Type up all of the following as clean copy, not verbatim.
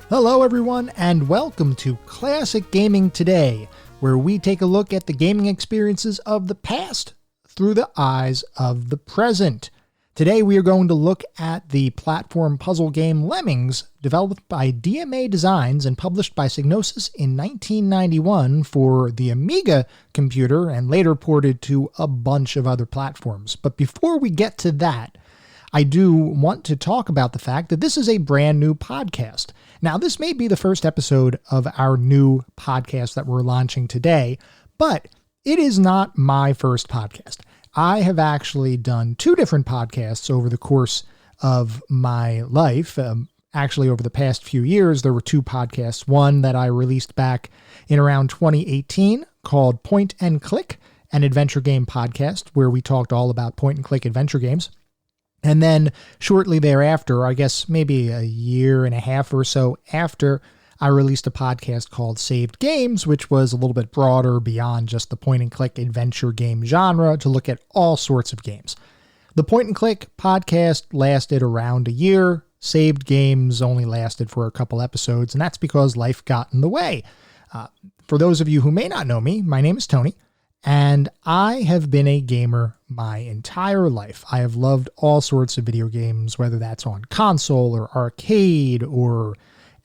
Hello everyone, and welcome to Classic Gaming Today, where we take a look at the gaming experiences of the past through the eyes of the present. Today we are going to look at the platform puzzle game Lemmings, developed by DMA Designs and published by Psygnosis in 1991 for the Amiga computer and later ported to a bunch of other platforms. But before we get to that, I do want to talk about the fact that this is a brand new podcast. Now, this may be the first episode of our new podcast that we're launching today, but it is not my first podcast. I have actually done two different podcasts over the course of my life. Actually, over the past few years, there were two podcasts. One that I released back in around 2018 called Point and Click, an adventure game podcast, where we talked all about point and click adventure games. And then shortly thereafter, I guess maybe a year and a half or so after, I released a podcast called Saved Games, which was a little bit broader beyond just the point and click adventure game genre to look at all sorts of games. The point and click podcast lasted around a year. Saved Games only lasted for a couple episodes, and that's because life got in the way. For those of you who may not know me, my name is Tony. And I have been a gamer my entire life. I have loved all sorts of video games, whether that's on console or arcade or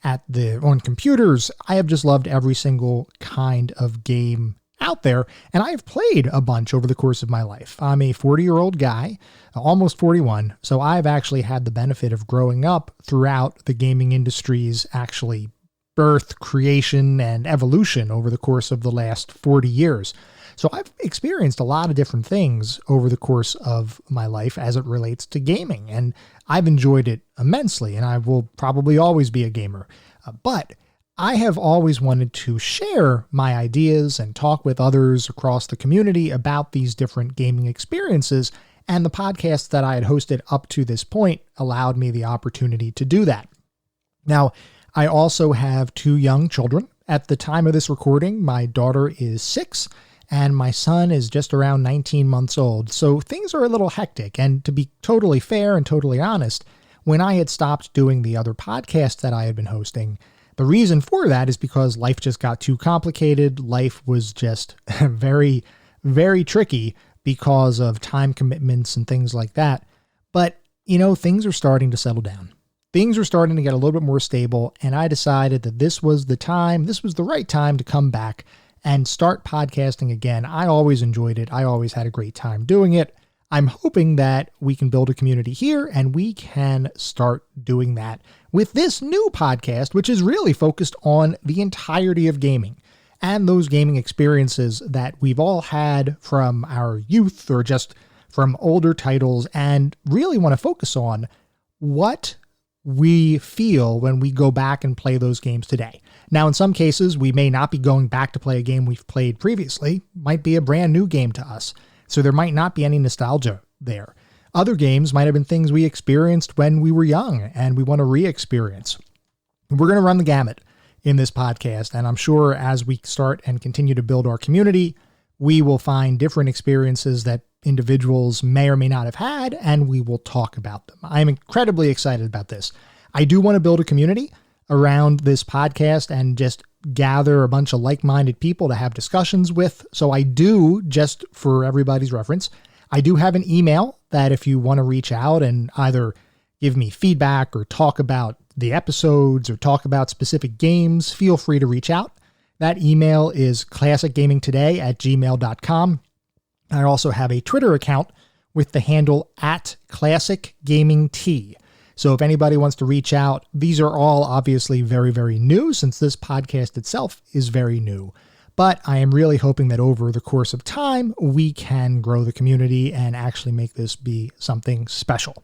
on computers. I have just loved every single kind of game out there, and I have played a bunch over the course of my life. I'm a 40-year-old guy, almost 41, so I've actually had the benefit of growing up throughout the gaming industry's actually birth, creation, and evolution over the course of the last 40 years. So I've experienced a lot of different things over the course of my life as it relates to gaming, and I've enjoyed it immensely, and I will probably always be a gamer. But I have always wanted to share my ideas and talk with others across the community about these different gaming experiences, and the podcasts that I had hosted up to this point allowed me the opportunity to do that. Now, I also have two young children. At the time of this recording, my daughter is 6, and my son is just around 19 months old. So things are a little hectic. And to be totally fair and totally honest, when I had stopped doing the other podcasts that I had been hosting, the reason for that is because life just got too complicated. Life was just very, very tricky because of time commitments and things like that. But, things are starting to settle down. Things are starting to get a little bit more stable. And I decided that this was the right time to come back and start podcasting again. I always enjoyed it. I always had a great time doing it. I'm hoping that we can build a community here and we can start doing that with this new podcast, which is really focused on the entirety of gaming and those gaming experiences that we've all had from our youth or just from older titles, and really want to focus on what we feel when we go back and play those games today. Now, in some cases, we may not be going back to play a game we've played previously. Might be a brand new game to us, so there might not be any nostalgia there. Other games might have been things we experienced when we were young and we want to re-experience. We're going to run the gamut in this podcast, and I'm sure as we start and continue to build our community, we will find different experiences that individuals may or may not have had, and we will talk about them. I'm incredibly excited about this. I do want to build a community around this podcast and just gather a bunch of like-minded people to have discussions with. So I do, just for everybody's reference, I do have an email that if you want to reach out and either give me feedback or talk about the episodes or talk about specific games, feel free to reach out. That email is classicgamingtoday@gmail.com. I also have a Twitter account with the handle @ClassicGamingT. So if anybody wants to reach out, these are all obviously very, very new since this podcast itself is very new. But I am really hoping that over the course of time, we can grow the community and actually make this be something special.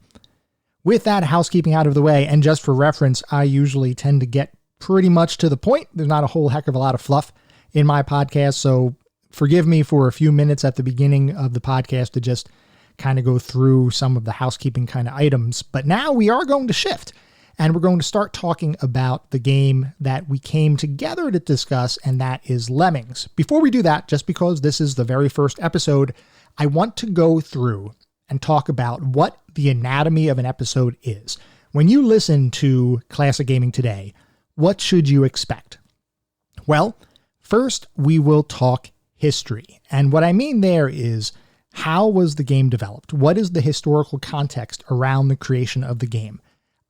With that housekeeping out of the way, and just for reference, I usually tend to get pretty much to the point. There's not a whole heck of a lot of fluff in my podcast, so forgive me for a few minutes at the beginning of the podcast to just kind of go through some of the housekeeping kind of items. But now we are going to shift, And we're going to start talking about the game that we came together to discuss, and that is Lemmings. Before we do that, just because this is the very first episode, I want to go through and talk about what the anatomy of an episode is. When you listen to Classic Gaming Today, what should you expect? Well, first we will talk history. And what I mean there is, how was the game developed? What is the historical context around the creation of the game?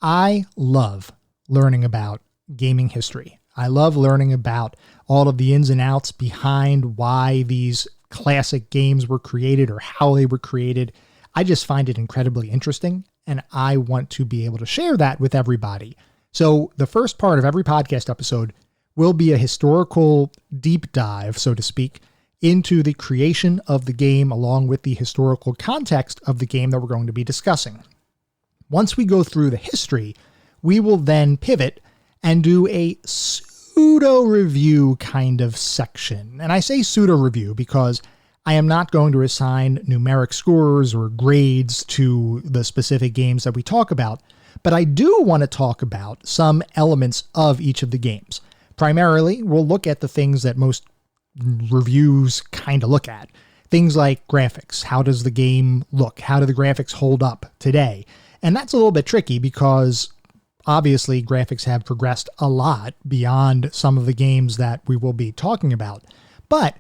I love learning about gaming history. I love learning about all of the ins and outs behind why these classic games were created or how they were created. I just find it incredibly interesting, and I want to be able to share that with everybody. So the first part of every podcast episode will be a historical deep dive, so to speak, into the creation of the game along with the historical context of the game that we're going to be discussing. Once we go through the history, we will then pivot and do a pseudo-review kind of section. And I say pseudo-review because I am not going to assign numeric scores or grades to the specific games that we talk about, but I do want to talk about some elements of each of the games. Primarily, we'll look at the things that most reviews kind of look at. Things like graphics. How does the game look? How do the graphics hold up today? And that's a little bit tricky because obviously graphics have progressed a lot beyond some of the games that we will be talking about. But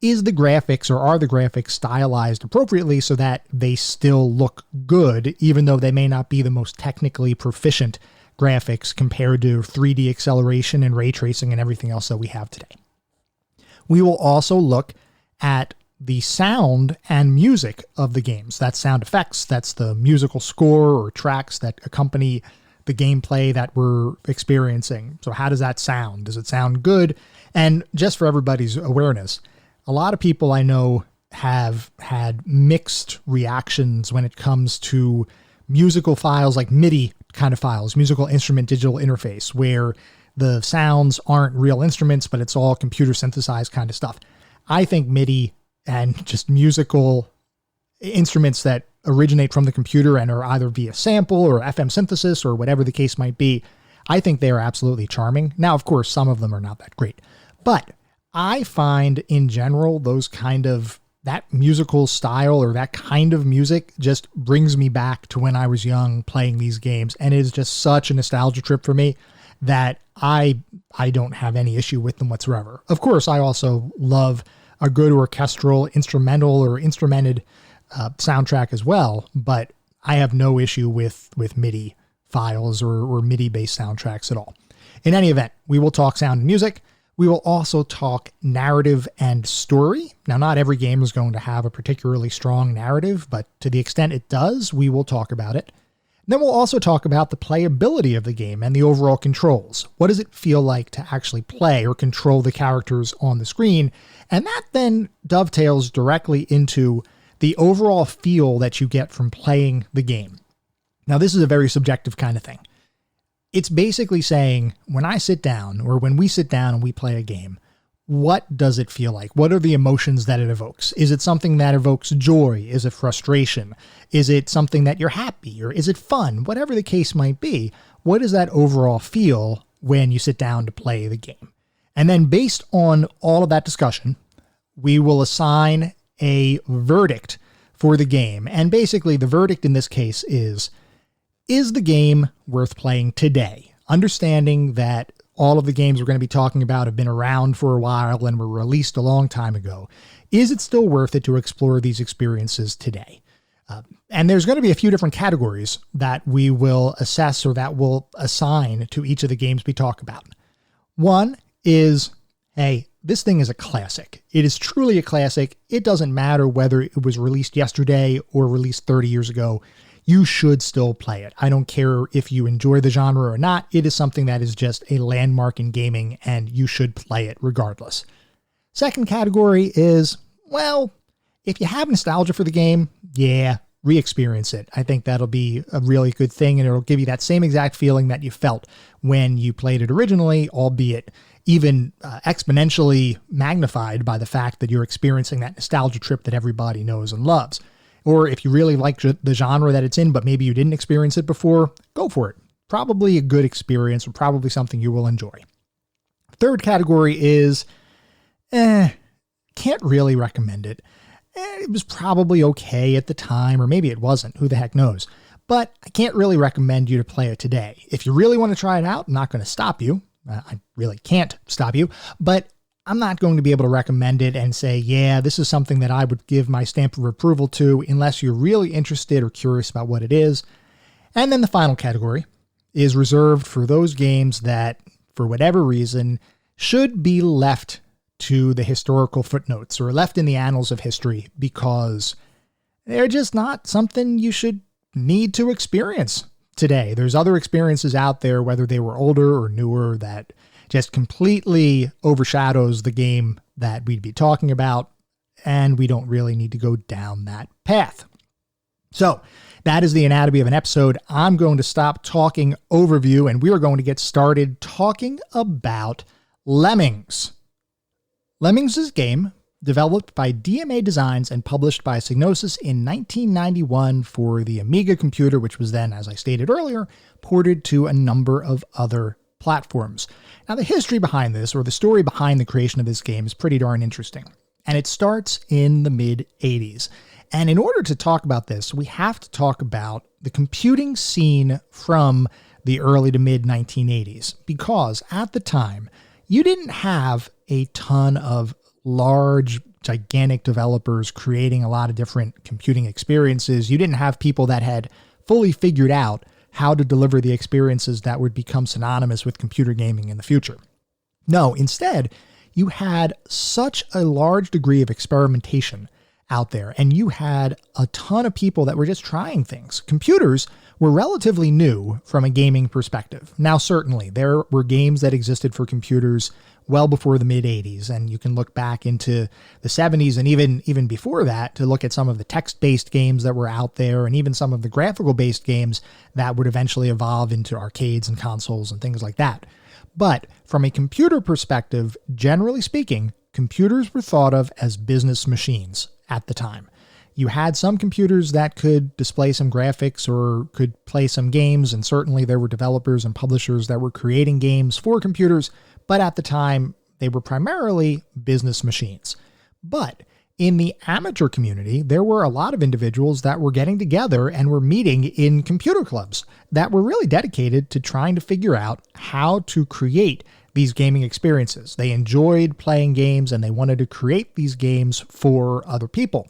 are the graphics stylized appropriately so that they still look good, even though they may not be the most technically proficient graphics compared to 3D acceleration and ray tracing and everything else that we have today? We will also look at the sound and music of the games. That's sound effects, that's the musical score or tracks that accompany the gameplay that we're experiencing. So how does that sound? Does it sound good? And just for everybody's awareness, a lot of people I know have had mixed reactions when it comes to musical files like MIDI kind of files, musical instrument digital interface, where the sounds aren't real instruments, but it's all computer synthesized kind of stuff. I think MIDI and just musical instruments that originate from the computer and are either via sample or FM synthesis or whatever the case might be, I think they are absolutely charming. Now, of course, some of them are not that great, but I find in general that musical style or that kind of music just brings me back to when I was young playing these games, and it is just such a nostalgia trip for me that I don't have any issue with them whatsoever. Of course, I also love a good orchestral, instrumental, or instrumented soundtrack as well, but I have no issue with MIDI files or MIDI-based soundtracks at all. In any event, we will talk sound and music. We will also talk narrative and story. Now, not every game is going to have a particularly strong narrative, but to the extent it does, we will talk about it. Then we'll also talk about the playability of the game and the overall controls. What does it feel like to actually play or control the characters on the screen? And that then dovetails directly into the overall feel that you get from playing the game. Now, this is a very subjective kind of thing. It's basically saying, when I sit down or when we sit down and we play a game, what does it feel like? What are the emotions that it evokes? Is it something that evokes joy? Is it frustration? Is it something that you're happy? Or is it fun? Whatever the case might be, what does that overall feel when you sit down to play the game? And then based on all of that discussion, we will assign a verdict for the game. And basically the verdict in this case is the game worth playing today? Understanding that all of the games we're going to be talking about have been around for a while and were released a long time ago. Is it still worth it to explore these experiences today? And there's going to be a few different categories that we will assess or that we'll assign to each of the games we talk about. One is, hey, this thing is a classic. It is truly a classic. It doesn't matter whether it was released yesterday or released 30 years ago. You should still play it. I don't care if you enjoy the genre or not. It is something that is just a landmark in gaming, and you should play it regardless. Second category is, well, if you have nostalgia for the game, yeah, re-experience it. I think that'll be a really good thing, and it'll give you that same exact feeling that you felt when you played it originally, albeit even exponentially magnified by the fact that you're experiencing that nostalgia trip that everybody knows and loves. Or if you really like the genre that it's in, but maybe you didn't experience it before, go for it. probably a good experience or probably something you will enjoy. Third category is, can't really recommend it. It was probably okay at the time, or maybe it wasn't, who the heck knows. But I can't really recommend you to play it today. If you really want to try it out, I'm not going to stop you. I really can't stop you, but I'm not going to be able to recommend it and say, yeah, this is something that I would give my stamp of approval to unless you're really interested or curious about what it is. And then the final category is reserved for those games that, for whatever reason, should be left to the historical footnotes or left in the annals of history because they're just not something you should need to experience today. There's other experiences out there, whether they were older or newer, that just completely overshadows the game that we'd be talking about, and we don't really need to go down that path. So that is the anatomy of an episode. I'm going to stop talking overview, and we are going to get started talking about Lemmings. Lemmings is a game developed by DMA Designs and published by Psygnosis in 1991 for the Amiga computer, which was then, as I stated earlier, ported to a number of other platforms. Now, the history behind this, or the story behind the creation of this game, is pretty darn interesting. And it starts in the mid-'80s. And in order to talk about this, we have to talk about the computing scene from the early to mid-1980s. Because at the time, you didn't have a ton of large, gigantic developers creating a lot of different computing experiences. You didn't have people that had fully figured out how to deliver the experiences that would become synonymous with computer gaming in the future. No, instead, you had such a large degree of experimentation out there, and you had a ton of people that were just trying things. Computers were relatively new from a gaming perspective. Now, certainly, there were games that existed for computers well before the mid-'80s, and you can look back into the 70s and even before that to look at some of the text-based games that were out there, and even some of the graphical-based games that would eventually evolve into arcades and consoles and things like that. But from a computer perspective, generally speaking, computers were thought of as business machines at the time. You had some computers that could display some graphics or could play some games, and certainly there were developers and publishers that were creating games for computers, but at the time, they were primarily business machines. But in the amateur community, there were a lot of individuals that were getting together and were meeting in computer clubs that were really dedicated to trying to figure out how to create these gaming experiences. They enjoyed playing games and they wanted to create these games for other people.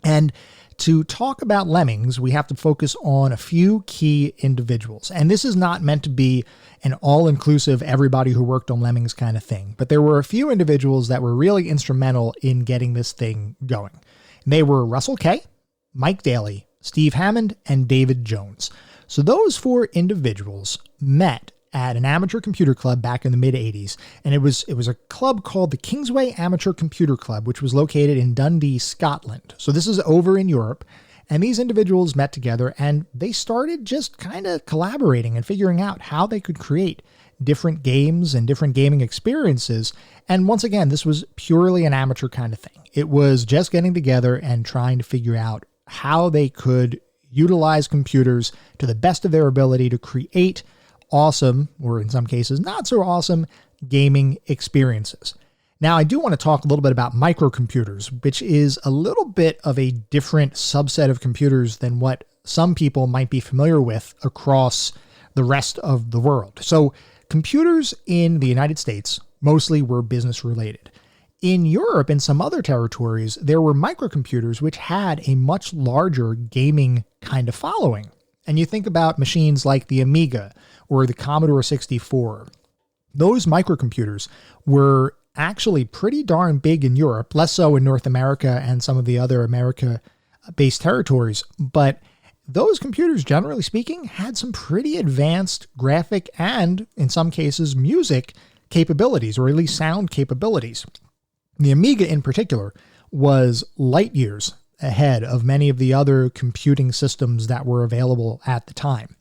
And to talk about Lemmings, we have to focus on a few key individuals. And this is not meant to be an all-inclusive, everybody who worked on Lemmings kind of thing. But there were a few individuals that were really instrumental in getting this thing going. And they were Russell Kay, Mike Daly, Steve Hammond, and David Jones. So those four individuals met at an amateur computer club back in the mid-'80s, and it was a club called the Kingsway Amateur Computer Club, which was located in Dundee, Scotland. So this is over in Europe, and these individuals met together, and they started just kind of collaborating and figuring out how they could create different games and different gaming experiences. And once again, this was purely an amateur kind of thing. It was just getting together and trying to figure out how they could utilize computers to the best of their ability to create awesome, or in some cases not so awesome, gaming experiences. Now, I do want to talk a little bit about microcomputers, which is a little bit of a different subset of computers than what some people might be familiar with across the rest of the world. So computers in the United States mostly were business related. In Europe and some other territories, there were microcomputers which had a much larger gaming kind of following. And you think about machines like the Amiga or the Commodore 64. Those microcomputers were actually pretty darn big in Europe, less so in North America and some of the other America-based territories. But those computers, generally speaking, had some pretty advanced graphic and, in some cases, music capabilities, or at least sound capabilities. The Amiga in particular was light years ahead of many of the other computing systems that were available at the time.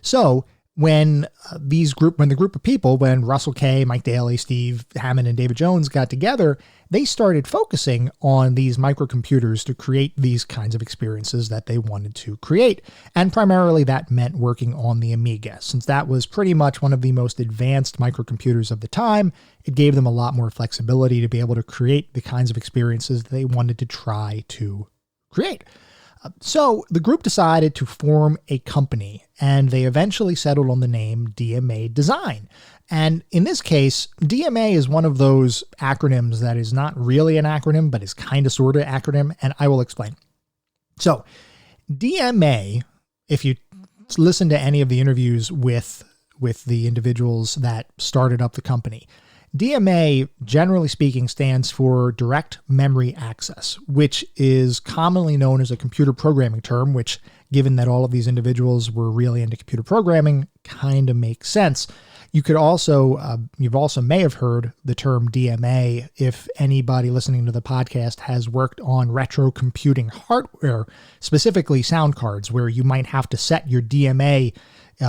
So when the group of people, when Russell Kay, Mike Daly, Steve Hammond, and David Jones got together, they started focusing on these microcomputers to create these kinds of experiences that they wanted to create. And primarily that meant working on the Amiga. Since that was pretty much one of the most advanced microcomputers of the time, it gave them a lot more flexibility to be able to create the kinds of experiences they wanted to try to create. So the group decided to form a company, and they eventually settled on the name DMA Design. And in this case, DMA is one of those acronyms that is not really an acronym, but is kind of sort of acronym, and I will explain. So DMA, if you listen to any of the interviews with the individuals that started up the company, DMA, generally speaking, stands for Direct Memory Access, which is commonly known as a computer programming term, which, given that all of these individuals were really into computer programming, kind of makes sense. You could also, you've also may have heard the term DMA if anybody listening to the podcast has worked on retro computing hardware, specifically sound cards, where you might have to set your DMA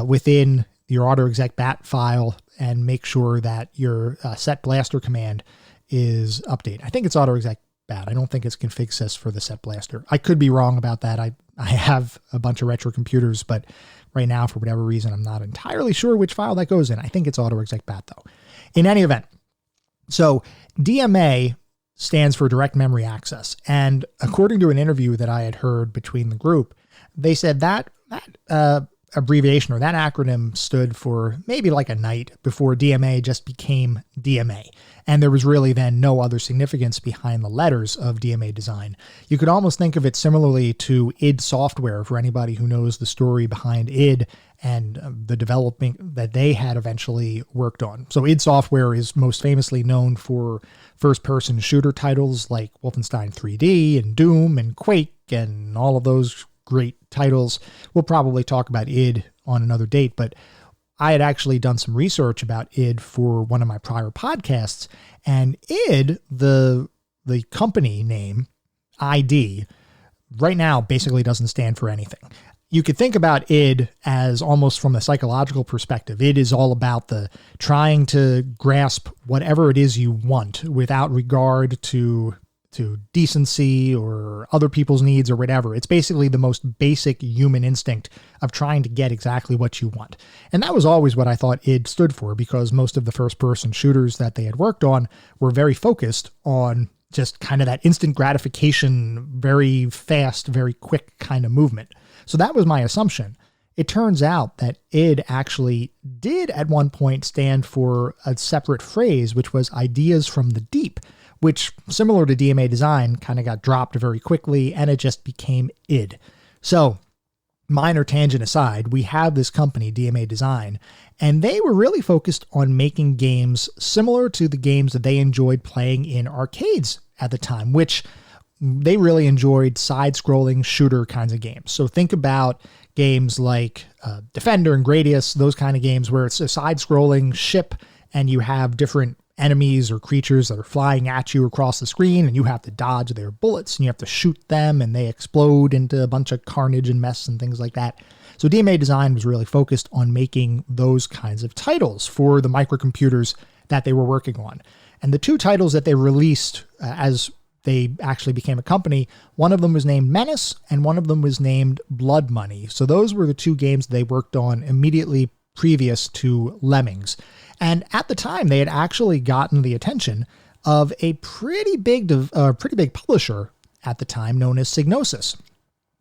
within your AutoExec BAT file and make sure that your set blaster command is updated. I think it's AutoExec BAT. I don't think it's config sys for the set blaster. I could be wrong about that. I have a bunch of retro computers, but right now, for whatever reason, I'm not entirely sure which file that goes in. I think it's AutoExec BAT though. In any event, so DMA stands for Direct Memory Access. And according to an interview that I had heard between the group, they said that abbreviation or that acronym stood for maybe like a night before DMA just became DMA. And there was really then no other significance behind the letters of DMA Design. You could almost think of it similarly to id Software for anybody who knows the story behind id and the development that they had eventually worked on. So id Software is most famously known for first-person shooter titles like Wolfenstein 3D and Doom and Quake and all of those great titles. We'll probably talk about id on another date, but I had actually done some research about id for one of my prior podcasts, and id, the company name, ID, right now basically doesn't stand for anything. You could think about id as almost from a psychological perspective. Id is all about the trying to grasp whatever it is you want without regard to decency or other people's needs or whatever. It's basically the most basic human instinct of trying to get exactly what you want. And that was always what I thought id stood for, because most of the first-person shooters that they had worked on were very focused on just kind of that instant gratification, very fast, very quick kind of movement. So that was my assumption. It turns out that id actually did at one point stand for a separate phrase, which was Ideas from the Deep, which, similar to DMA Design, kind of got dropped very quickly, and it just became id. So, minor tangent aside, we have this company, DMA Design, and they were really focused on making games similar to the games that they enjoyed playing in arcades at the time, which they really enjoyed side-scrolling shooter kinds of games. So think about games like Defender and Gradius, those kind of games where it's a side-scrolling ship and you have different enemies or creatures that are flying at you across the screen, and you have to dodge their bullets, and you have to shoot them, and they explode into a bunch of carnage and mess and things like that. So DMA Design was really focused on making those kinds of titles for the microcomputers that they were working on. And the two titles that they released as they actually became a company, one of them was named Menace, and one of them was named Blood Money. So those were the two games they worked on immediately previous to Lemmings. And at the time, they had actually gotten the attention of a pretty big publisher at the time known as Psygnosis.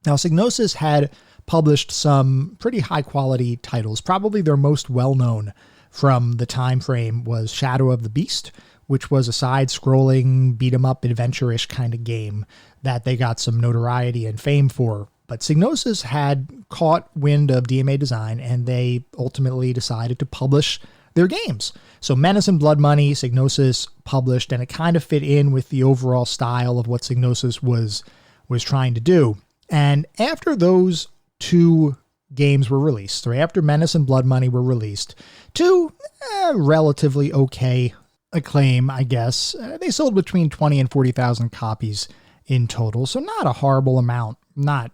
Now, Psygnosis had published some pretty high-quality titles. Probably their most well-known from the time frame was Shadow of the Beast, which was a side-scrolling, beat-em-up, adventure-ish kind of game that they got some notoriety and fame for. But Psygnosis had caught wind of DMA Design, and they ultimately decided to publish their games. So Menace and Blood Money, Psygnosis published, and it kind of fit in with the overall style of what Psygnosis was trying to do. And after those two games were released, or after Menace and Blood Money were released, to relatively okay acclaim, I guess, they sold between 20 and 40,000 copies in total. So not a horrible amount, not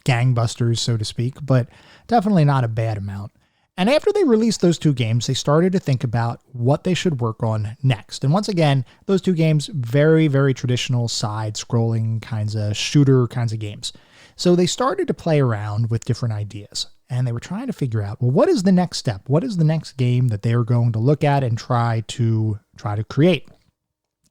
gangbusters, so to speak, but definitely not a bad amount. And after they released those two games, they started to think about what they should work on next. And once again, those two games, very, very traditional side-scrolling shooter kinds of games. So they started to play around with different ideas. And they were trying to figure out, well, what is the next step? What is the next game that they are going to look at and try to create?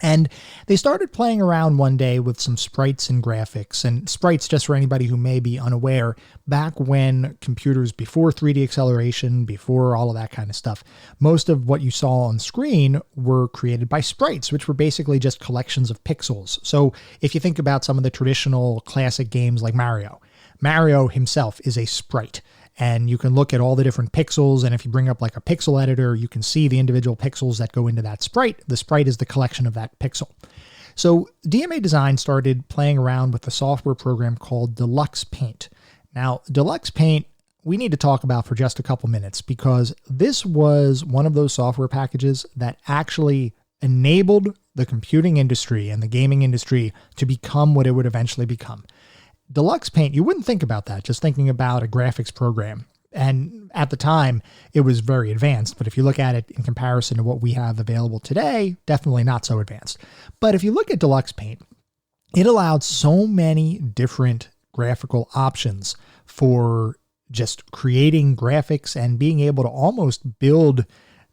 And they started playing around one day with some sprites and graphics. And sprites, just for anybody who may be unaware, back when computers, before 3D acceleration, before all of that kind of stuff, most of what you saw on screen were created by sprites, which were basically just collections of pixels. So if you think about some of the traditional classic games like Mario himself is a sprite. And you can look at all the different pixels, and if you bring up like a pixel editor, you can see the individual pixels that go into that sprite. The sprite is the collection of that pixel. So DMA Design started playing around with a software program called Deluxe Paint. Now, Deluxe Paint, we need to talk about for just a couple minutes, because this was one of those software packages that actually enabled the computing industry and the gaming industry to become what it would eventually become. Deluxe Paint, you wouldn't think about that, just thinking about a graphics program. And at the time, it was very advanced. But if you look at it in comparison to what we have available today, definitely not so advanced. But if you look at Deluxe Paint, it allowed so many different graphical options for just creating graphics and being able to almost build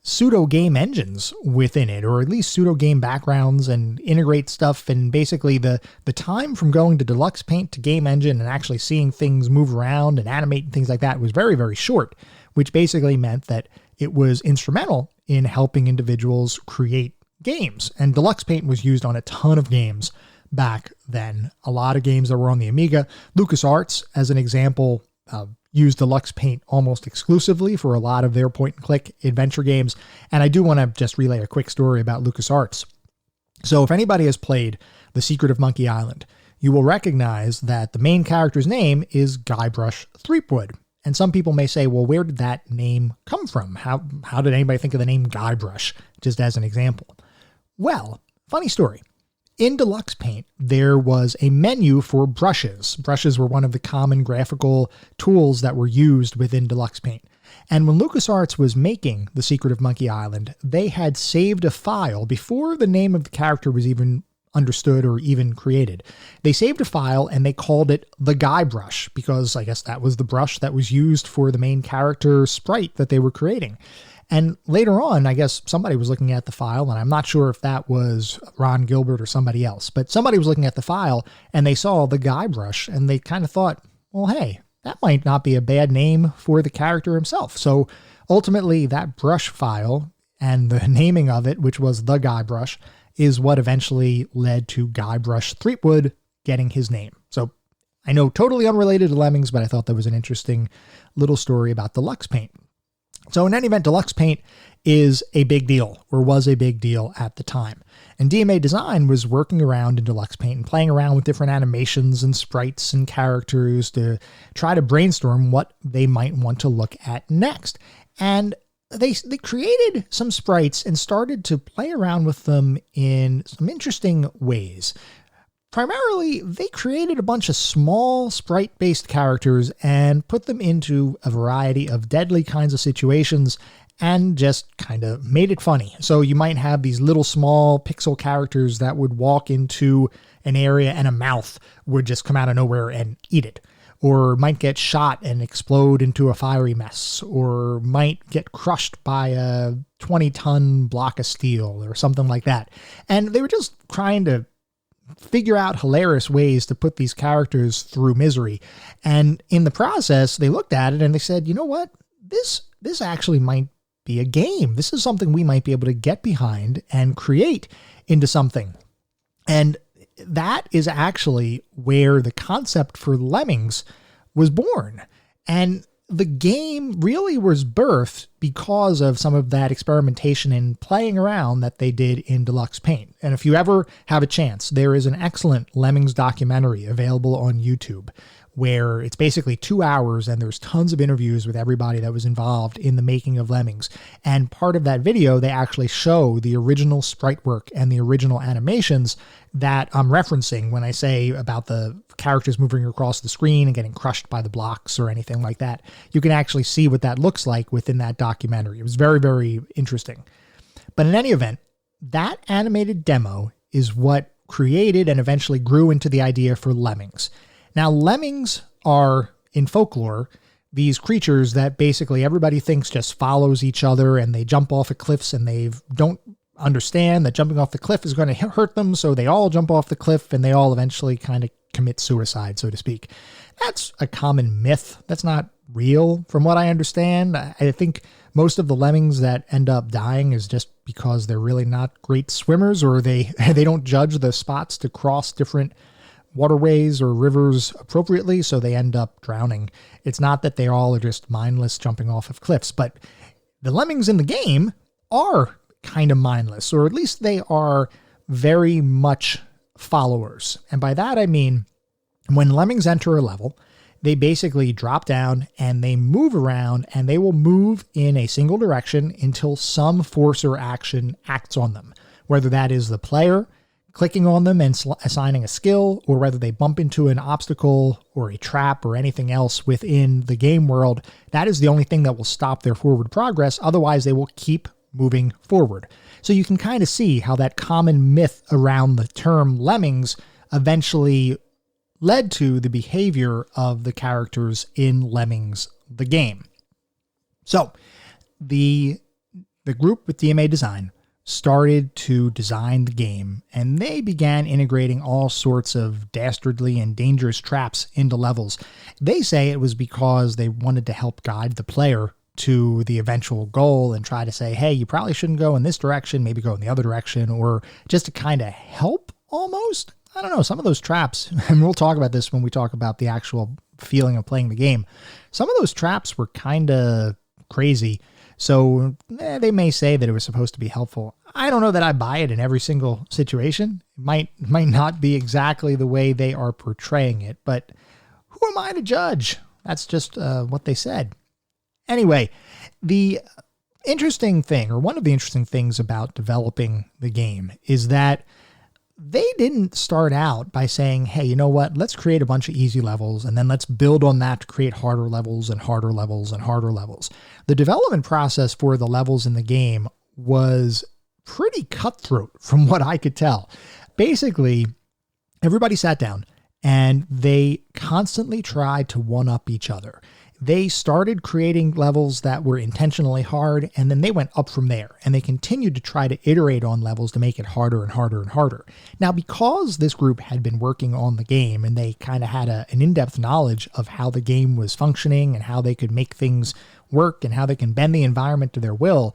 pseudo game engines within it, or at least pseudo game backgrounds, and integrate stuff. And basically the time from going to Deluxe Paint to game engine and actually seeing things move around and animate and things like that was very, very short, which basically meant that it was instrumental in helping individuals create games. And Deluxe Paint was used on a ton of games back then. A lot of games that were on the Amiga. LucasArts, as an example, used Deluxe Paint almost exclusively for a lot of their point-and-click adventure games. And I do want to just relay a quick story about LucasArts. So if anybody has played The Secret of Monkey Island, you will recognize that the main character's name is Guybrush Threepwood. And some people may say, well, where did that name come from? How did anybody think of the name Guybrush, just as an example? Well, funny story. In Deluxe Paint, there was a menu for brushes. Brushes were one of the common graphical tools that were used within Deluxe Paint. And when LucasArts was making The Secret of Monkey Island, they had saved a file before the name of the character was even understood or even created. They saved a file and they called it the Guybrush, because I guess that was the brush that was used for the main character sprite that they were creating. And later on, I guess somebody was looking at the file, and I'm not sure if that was Ron Gilbert or somebody else, but somebody was looking at the file and they saw the Guybrush and they kind of thought, well, hey, that might not be a bad name for the character himself. So ultimately that brush file and the naming of it, which was the Guybrush, is what eventually led to Guybrush Threepwood getting his name. So I know, totally unrelated to Lemmings, but I thought that was an interesting little story about Deluxe Paint. So in any event, Deluxe Paint is a big deal, or was a big deal at the time. And DMA Design was working around in Deluxe Paint and playing around with different animations and sprites and characters to try to brainstorm what they might want to look at next. And they created some sprites and started to play around with them in some interesting ways. Primarily, they created a bunch of small sprite-based characters and put them into a variety of deadly kinds of situations and just kind of made it funny. So you might have these little small pixel characters that would walk into an area and a mouth would just come out of nowhere and eat it. Or might get shot and explode into a fiery mess, or might get crushed by a 20-ton block of steel or something like that. And they were just trying to figure out hilarious ways to put these characters through misery. And in the process, they looked at it and they said, you know what? This actually might be a game. This is something we might be able to get behind and create into something. And that is actually where the concept for Lemmings was born. And the game really was birthed because of some of that experimentation and playing around that they did in Deluxe Paint. And if you ever have a chance, there is an excellent Lemmings documentary available on YouTube where it's basically 2 hours and there's tons of interviews with everybody that was involved in the making of Lemmings. And part of that video, they actually show the original sprite work and the original animations that I'm referencing when I say about the characters moving across the screen and getting crushed by the blocks or anything like that. You can actually see what that looks like within that documentary. It was very, very interesting. But in any event, that animated demo is what created and eventually grew into the idea for Lemmings. Now, lemmings are, in folklore, these creatures that basically everybody thinks just follows each other, and they jump off of cliffs, and they don't understand that jumping off the cliff is going to hurt them, so they all jump off the cliff and they all eventually kind of commit suicide, so to speak. That's a common myth. That's not real from what I understand. I think most of the lemmings that end up dying is just because they're really not great swimmers, or they don't judge the spots to cross different waterways or rivers appropriately, so they end up drowning. It's not that they all are just mindless jumping off of cliffs, but the lemmings in the game are kind of mindless, or at least they are very much followers. And by that I mean, when lemmings enter a level, they basically drop down and they move around, and they will move in a single direction until some force or action acts on them, whether that is the player clicking on them and assigning a skill, or whether they bump into an obstacle or a trap or anything else within the game world. That is the only thing that will stop their forward progress. Otherwise, they will keep moving forward. So you can kind of see how that common myth around the term lemmings eventually led to the behavior of the characters in Lemmings, the game. So the group with DMA Design started to design the game, and they began integrating all sorts of dastardly and dangerous traps into levels. They say it was because they wanted to help guide the player to the eventual goal and try to say, hey, you probably shouldn't go in this direction, maybe go in the other direction, or just to kind of help almost. I don't know, some of those traps, and we'll talk about this when we talk about the actual feeling of playing the game. Some of those traps were kind of crazy. So they may say that it was supposed to be helpful. I don't know that I buy it in every single situation. It might not be exactly the way they are portraying it, but who am I to judge? That's just what they said. Anyway, the interesting thing, or one of the interesting things about developing the game, is that they didn't start out by saying, hey, you know what, let's create a bunch of easy levels and then let's build on that to create harder levels and harder levels and harder levels. The development process for the levels in the game was pretty cutthroat from what I could tell. Basically, everybody sat down and they constantly tried to one-up each other. They started creating levels that were intentionally hard, and then they went up from there, and they continued to try to iterate on levels to make it harder and harder and harder. Now, because this group had been working on the game, and they kind of had an in-depth knowledge of how the game was functioning and how they could make things work and how they can bend the environment to their will,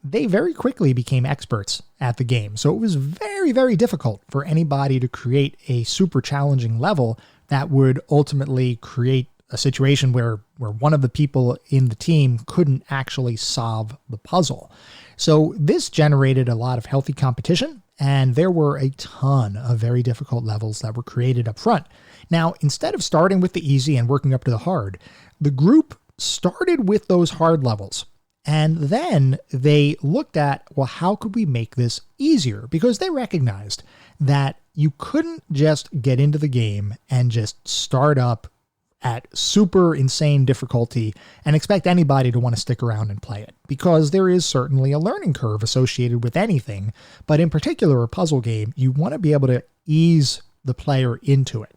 they very quickly became experts at the game. So it was very, very difficult for anybody to create a super challenging level that would ultimately create a situation where one of the people in the team couldn't actually solve the puzzle. So this generated a lot of healthy competition, and there were a ton of very difficult levels that were created up front. Now, instead of starting with the easy and working up to the hard, the group started with those hard levels. And then they looked at, well, how could we make this easier? Because they recognized that you couldn't just get into the game and just start up at super insane difficulty and expect anybody to want to stick around and play it, because there is certainly a learning curve associated with anything, but in particular a puzzle game, you want to be able to ease the player into it.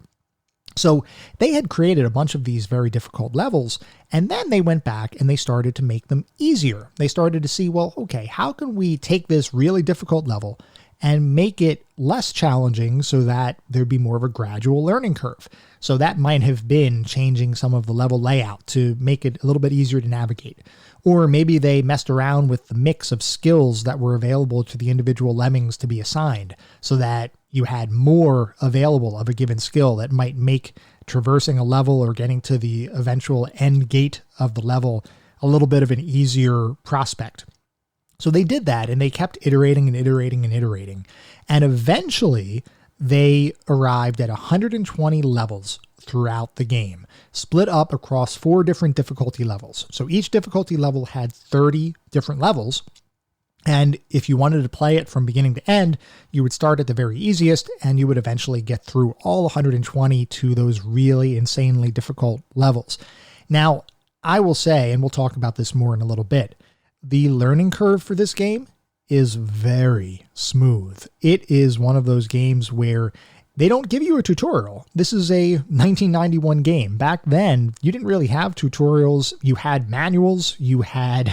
So they had created a bunch of these very difficult levels, and then they went back and they started to make them easier. They started to see, well, okay, how can we take this really difficult level and make it less challenging so that there'd be more of a gradual learning curve? So that might have been changing some of the level layout to make it a little bit easier to navigate. Or maybe they messed around with the mix of skills that were available to the individual lemmings to be assigned, so that you had more available of a given skill that might make traversing a level or getting to the eventual end gate of the level a little bit of an easier prospect. So they did that, and they kept iterating and iterating and iterating. And eventually they arrived at 120 levels throughout the game, split up across 4 different difficulty levels. So each difficulty level had 30 different levels. And if you wanted to play it from beginning to end, you would start at the very easiest and you would eventually get through all 120 to those really insanely difficult levels. Now, I will say, and we'll talk about this more in a little bit, the learning curve for this game is very smooth. It is one of those games where they don't give you a tutorial. This is a 1991 game. Back then, you didn't really have tutorials. You had manuals. You had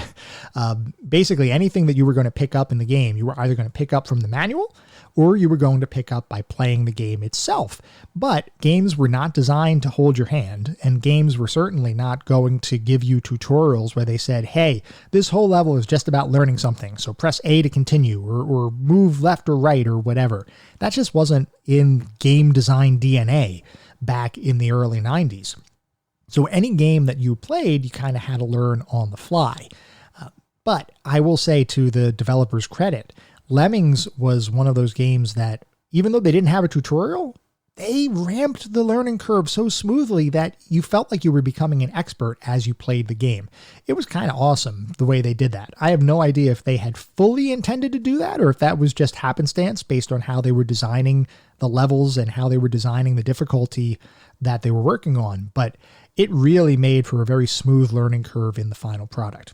basically anything that you were going to pick up in the game. You were either going to pick up from the manual or you were going to pick up by playing the game itself. But games were not designed to hold your hand, and games were certainly not going to give you tutorials where they said, hey, this whole level is just about learning something, so press A to continue, or move left or right, or whatever. That just wasn't in game design DNA back in the early 90s. So any game that you played, you kind of had to learn on the fly. But I will say, to the developer's credit, Lemmings was one of those games that, even though they didn't have a tutorial, they ramped the learning curve so smoothly that you felt like you were becoming an expert as you played the game. It was kind of awesome the way they did that. I have no idea if they had fully intended to do that or if that was just happenstance based on how they were designing the levels and how they were designing the difficulty that they were working on. But it really made for a very smooth learning curve in the final product.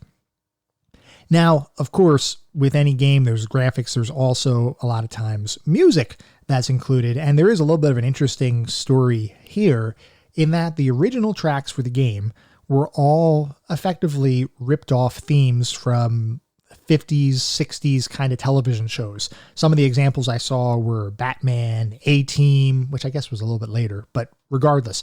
Now, of course, with any game, there's graphics. There's also a lot of times music that's included. And there is a little bit of an interesting story here in that the original tracks for the game were all effectively ripped off themes from 50s, 60s kind of television shows. Some of the examples I saw were Batman, A-Team, which I guess was a little bit later, but regardless,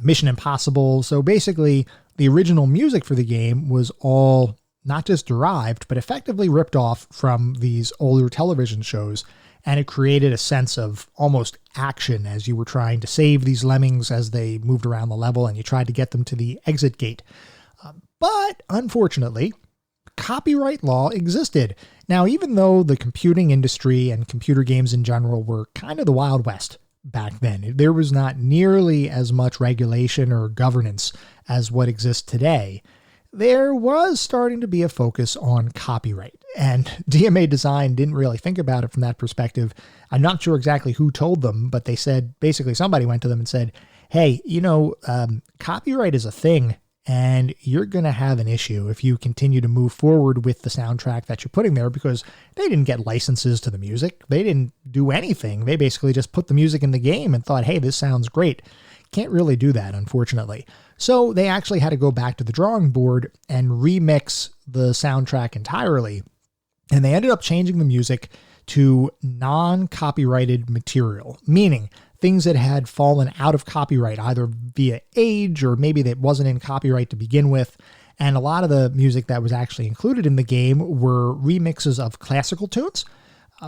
Mission Impossible. So basically, the original music for the game was all not just derived, but effectively ripped off from these older television shows. And it created a sense of almost action as you were trying to save these lemmings as they moved around the level and you tried to get them to the exit gate. But unfortunately, copyright law existed. Now, even though the computing industry and computer games in general were kind of the Wild West back then, there was not nearly as much regulation or governance as what exists today. There was starting to be a focus on copyright, and DMA Design didn't really think about it from that perspective. I'm not sure exactly who told them, but they said, basically somebody went to them and said, hey, copyright is a thing, and you're going to have an issue if you continue to move forward with the soundtrack that you're putting there, because they didn't get licenses to the music. They didn't do anything. They basically just put the music in the game and thought, hey, this sounds great. Can't really do that, unfortunately. So they actually had to go back to the drawing board and remix the soundtrack entirely. And they ended up changing the music to non-copyrighted material, meaning things that had fallen out of copyright, either via age or maybe that wasn't in copyright to begin with. And a lot of the music that was actually included in the game were remixes of classical tunes.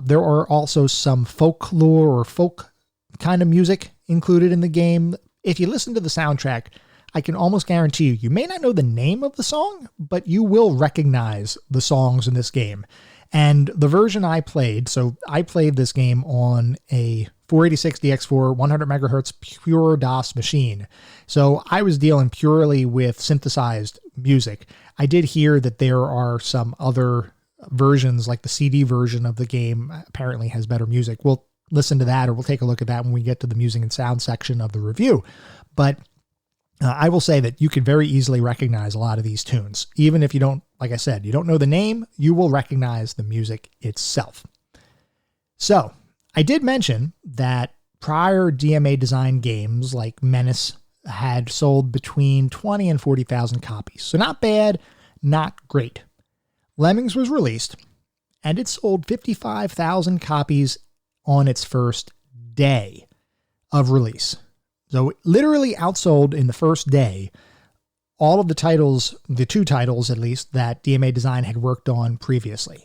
There are also some folklore or folk kind of music included in the game. If you listen to the soundtrack, I can almost guarantee you may not know the name of the song, but you will recognize the songs in this game. And the version I played, so I played this game on a 486DX4 100 megahertz pure DOS machine. So I was dealing purely with synthesized music. I did hear that there are some other versions, like the CD version of the game apparently has better music. We'll listen to that, or we'll take a look at that when we get to the music and sound section of the review. But I will say that you can very easily recognize a lot of these tunes. Even if you don't, like I said, you don't know the name, you will recognize the music itself. So I did mention that prior DMA Design games like Menace had sold between 20 and 40,000 copies. So not bad, not great. Lemmings was released, and it sold 55,000 copies on its first day of release. So literally outsold in the first day all of the titles, the 2 titles at least, that DMA Design had worked on previously.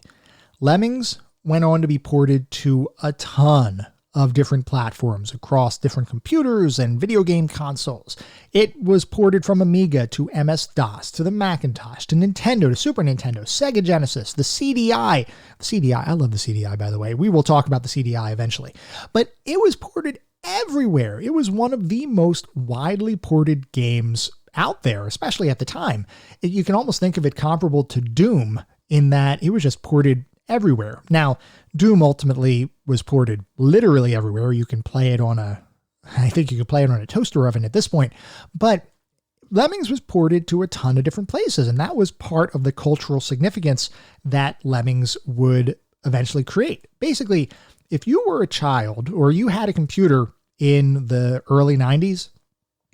Lemmings went on to be ported to a ton of different platforms across different computers and video game consoles. It was ported from Amiga to MS-DOS, to the Macintosh, to Nintendo, to Super Nintendo, Sega Genesis, the CDI. The CDI, I love the CDI, by the way. We will talk about the CDI eventually. But it was ported everywhere. It was one of the most widely ported games out there, especially at the time. You can almost think of it comparable to Doom in that it was just ported everywhere. Now, Doom ultimately was ported literally everywhere. You can play it on I think you could play it on a toaster oven at this point, but Lemmings was ported to a ton of different places, and that was part of the cultural significance that Lemmings would eventually create. Basically, if you were a child or you had a computer in the early 90s,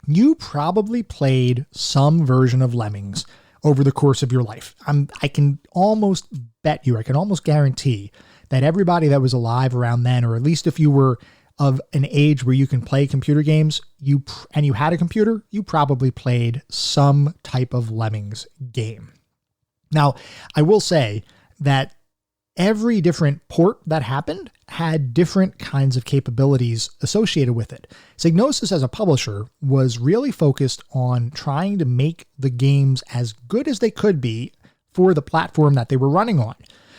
you probably played some version of Lemmings over the course of your life. I can almost bet you, I can almost guarantee that everybody that was alive around then, or at least if you were of an age where you can play computer games, and you had a computer, you probably played some type of Lemmings game. Now, I will say that every different port that happened had different kinds of capabilities associated with it. Psygnosis as a publisher was really focused on trying to make the games as good as they could be for the platform that they were running on.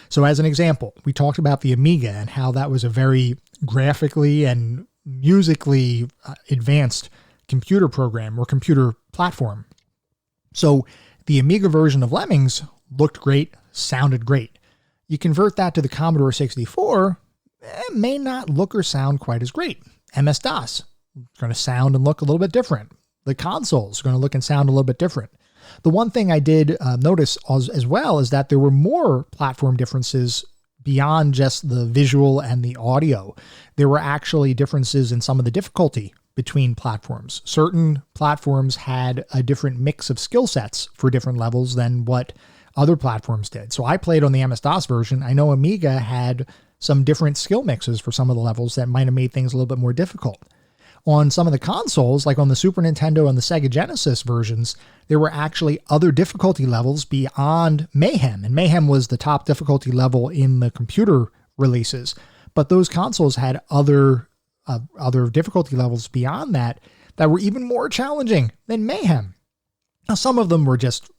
So as an example, we talked about the Amiga and how that was a very graphically and musically advanced computer program or computer platform. So the Amiga version of Lemmings looked great, sounded great. You convert that to the Commodore 64, it may not look or sound quite as great. MS-DOS is going to sound and look a little bit different. The consoles are going to look and sound a little bit different. The one thing I did notice as well is that there were more platform differences beyond just the visual and the audio. There were actually differences in some of the difficulty between platforms. Certain platforms had a different mix of skill sets for different levels than what other platforms did. So I played on the MS-DOS version. I know Amiga had some different skill mixes for some of the levels that might have made things a little bit more difficult. On some of the consoles, like on the Super Nintendo and the Sega Genesis versions, there were actually other difficulty levels beyond Mayhem. And Mayhem was the top difficulty level in the computer releases. But those consoles had other difficulty levels beyond that were even more challenging than Mayhem. Now, some of them were just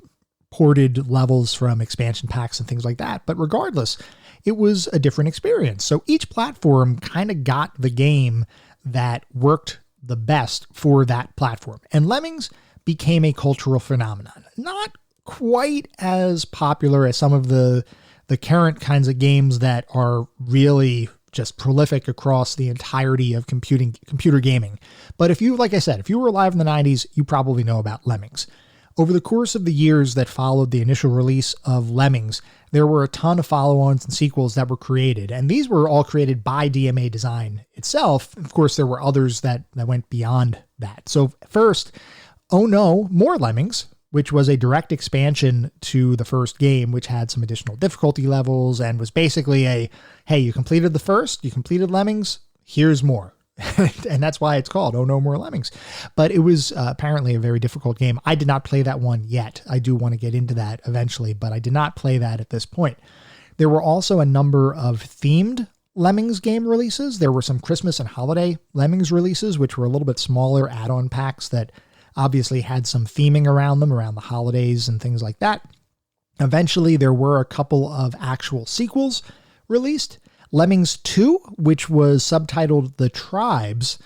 ported levels from expansion packs and things like that. But regardless, it was a different experience. So each platform kind of got the game that worked the best for that platform. And Lemmings became a cultural phenomenon. Not quite as popular as some of the current kinds of games that are really just prolific across the entirety of computer gaming. But if you, like I said, if you were alive in the 90s, you probably know about Lemmings. Over the course of the years that followed the initial release of Lemmings, there were a ton of follow-ons and sequels that were created, and these were all created by DMA Design itself. Of course, there were others that went beyond that. So first, Oh No, More Lemmings, which was a direct expansion to the first game, which had some additional difficulty levels and was basically hey, you completed the first, you completed Lemmings, here's more. And that's why it's called Oh No More Lemmings. But it was apparently a very difficult game. I did not play that one yet. I do want to get into that eventually, but I did not play that at this point. There were also a number of themed Lemmings game releases. There were some Christmas and holiday Lemmings releases, which were a little bit smaller add-on packs that obviously had some theming around them, around the holidays and things like that. Eventually, there were a couple of actual sequels released. Lemmings 2, which was subtitled The Tribes,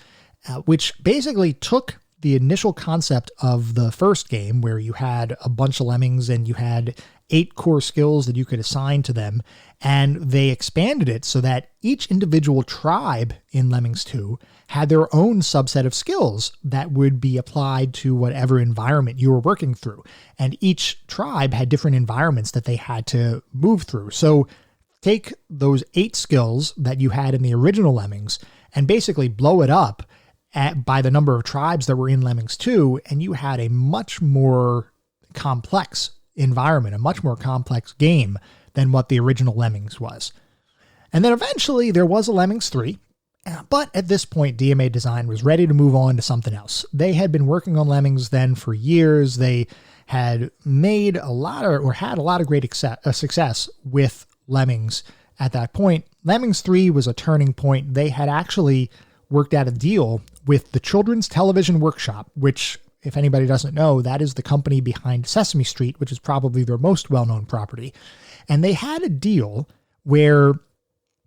which basically took the initial concept of the first game, where you had a bunch of lemmings and you had 8 core skills that you could assign to them, and they expanded it so that each individual tribe in Lemmings 2 had their own subset of skills that would be applied to whatever environment you were working through. And each tribe had different environments that they had to move through. So take those 8 skills that you had in the original Lemmings and basically blow it up by the number of tribes that were in Lemmings 2, and you had a much more complex environment, a much more complex game than what the original Lemmings was. And then eventually there was a Lemmings 3, but at this point DMA Design was ready to move on to something else. They had been working on Lemmings then for years. They had made had a lot of great success with Lemmings at that point. Lemmings 3 was a turning point. They had actually worked out a deal with the Children's Television Workshop, which, if anybody doesn't know, that is the company behind Sesame Street, which is probably their most well-known property. And they had a deal where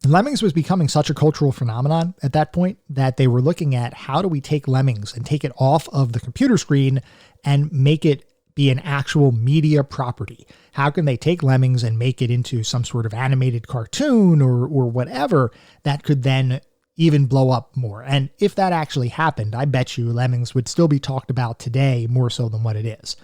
Lemmings was becoming such a cultural phenomenon at that point that they were looking at how do we take Lemmings and take it off of the computer screen and make it be an actual media property. How can they take Lemmings and make it into some sort of animated cartoon or whatever that could then even blow up more? And if that actually happened, I bet you Lemmings would still be talked about today more so than what it is.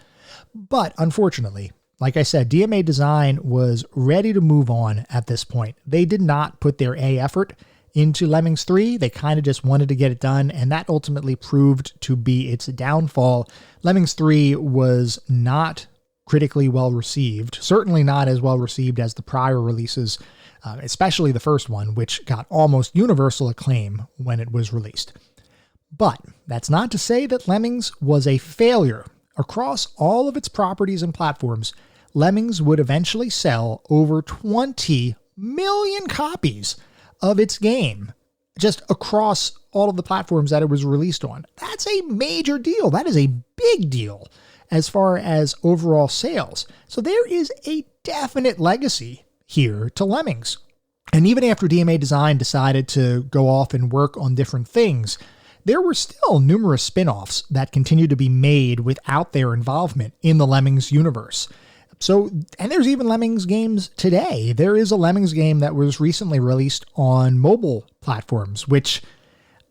But unfortunately, like I said, DMA Design was ready to move on at this point. They did not put their A effort into Lemmings 3. They kind of just wanted to get it done, and that ultimately proved to be its downfall. Lemmings 3 was not critically well received, certainly not as well received as the prior releases, especially the first one, which got almost universal acclaim when it was released. But that's not to say that Lemmings was a failure. Across all of its properties and platforms, Lemmings would eventually sell over 20 million copies of its game just across all of the platforms that it was released on. That's a major deal. That is a big deal as far as overall sales. So there is a definite legacy here to Lemmings. And even after DMA Design decided to go off and work on different things, there were still numerous spin-offs that continued to be made without their involvement in the Lemmings universe. So, and there's even Lemmings games today. There is a Lemmings game that was recently released on mobile platforms, which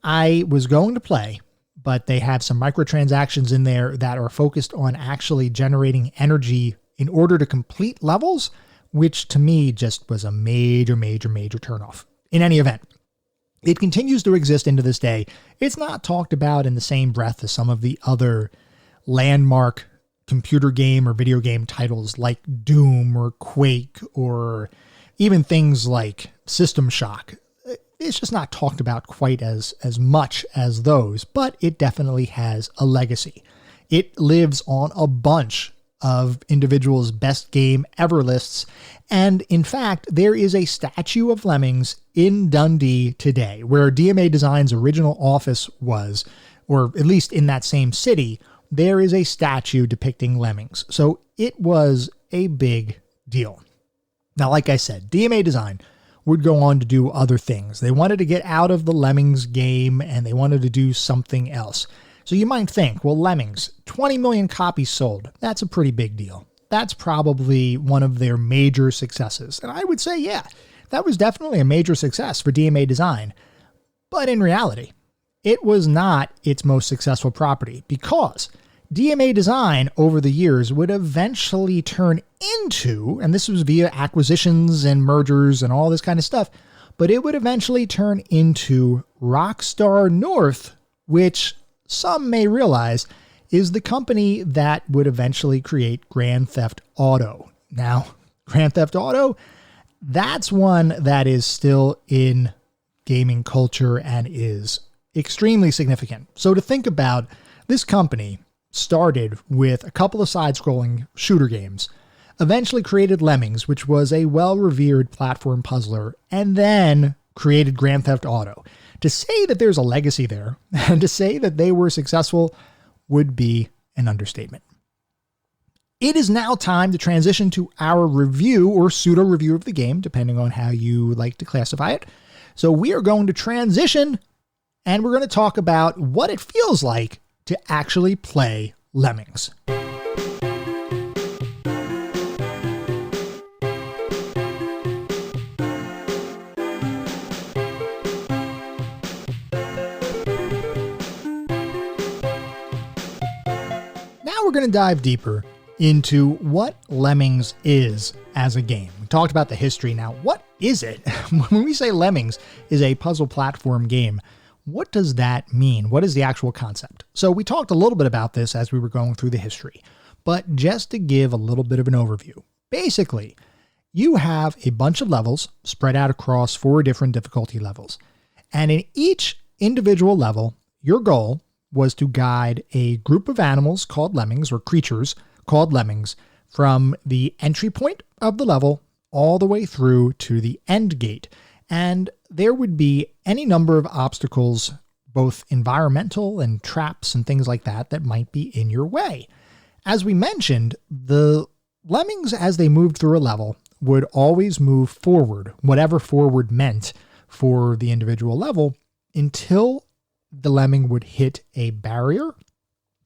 I was going to play, but they have some microtransactions in there that are focused on actually generating energy in order to complete levels, which to me just was a major turnoff. In any event, it continues to exist into this day. It's not talked about in the same breath as some of the other landmark computer game or video game titles like Doom or Quake or even things like System Shock. It's just not talked about quite as much as those, but it definitely has a legacy. It lives on a bunch of individuals' best game ever lists. And in fact, there is a statue of Lemmings in Dundee today, where DMA Design's original office was, or at least in that same city. There is a statue depicting Lemmings. So it was a big deal. Now, like I said, DMA Design would go on to do other things. They wanted to get out of the Lemmings game and they wanted to do something else. So you might think, well, Lemmings, 20 million copies sold. That's a pretty big deal. That's probably one of their major successes. And I would say, yeah, that was definitely a major success for DMA Design. But in reality, it was not its most successful property because DMA Design over the years would eventually turn into, and this was via acquisitions and mergers and all this kind of stuff, but it would eventually turn into Rockstar North, which some may realize is the company that would eventually create Grand Theft Auto. Now, Grand Theft Auto, that's one that is still in gaming culture and is extremely significant. So to think about, this company started with a couple of side-scrolling shooter games, eventually created Lemmings, which was a well-revered platform puzzler, and then created Grand Theft Auto. To say that there's a legacy there, and to say that they were successful, would be an understatement. It is now time to transition to our review or pseudo-review of the game, depending on how you like to classify it. So we are going to transition, and we're going to talk about what it feels like to actually play Lemmings. Now we're going to dive deeper into what Lemmings is as a game. We talked about the history. Now, what is it? When we say Lemmings is a puzzle platform game, what does that mean? What is the actual concept? So we talked a little bit about this as we were going through the history, but just to give a little bit of an overview. Basically, you have a bunch of levels spread out across 4 different difficulty levels. And in each individual level, your goal was to guide a group of animals called lemmings, or creatures called lemmings, from the entry point of the level all the way through to the end gate. And there would be any number of obstacles, both environmental and traps and things like that, that might be in your way. As we mentioned, the lemmings, as they moved through a level, would always move forward, whatever forward meant for the individual level, until the lemming would hit a barrier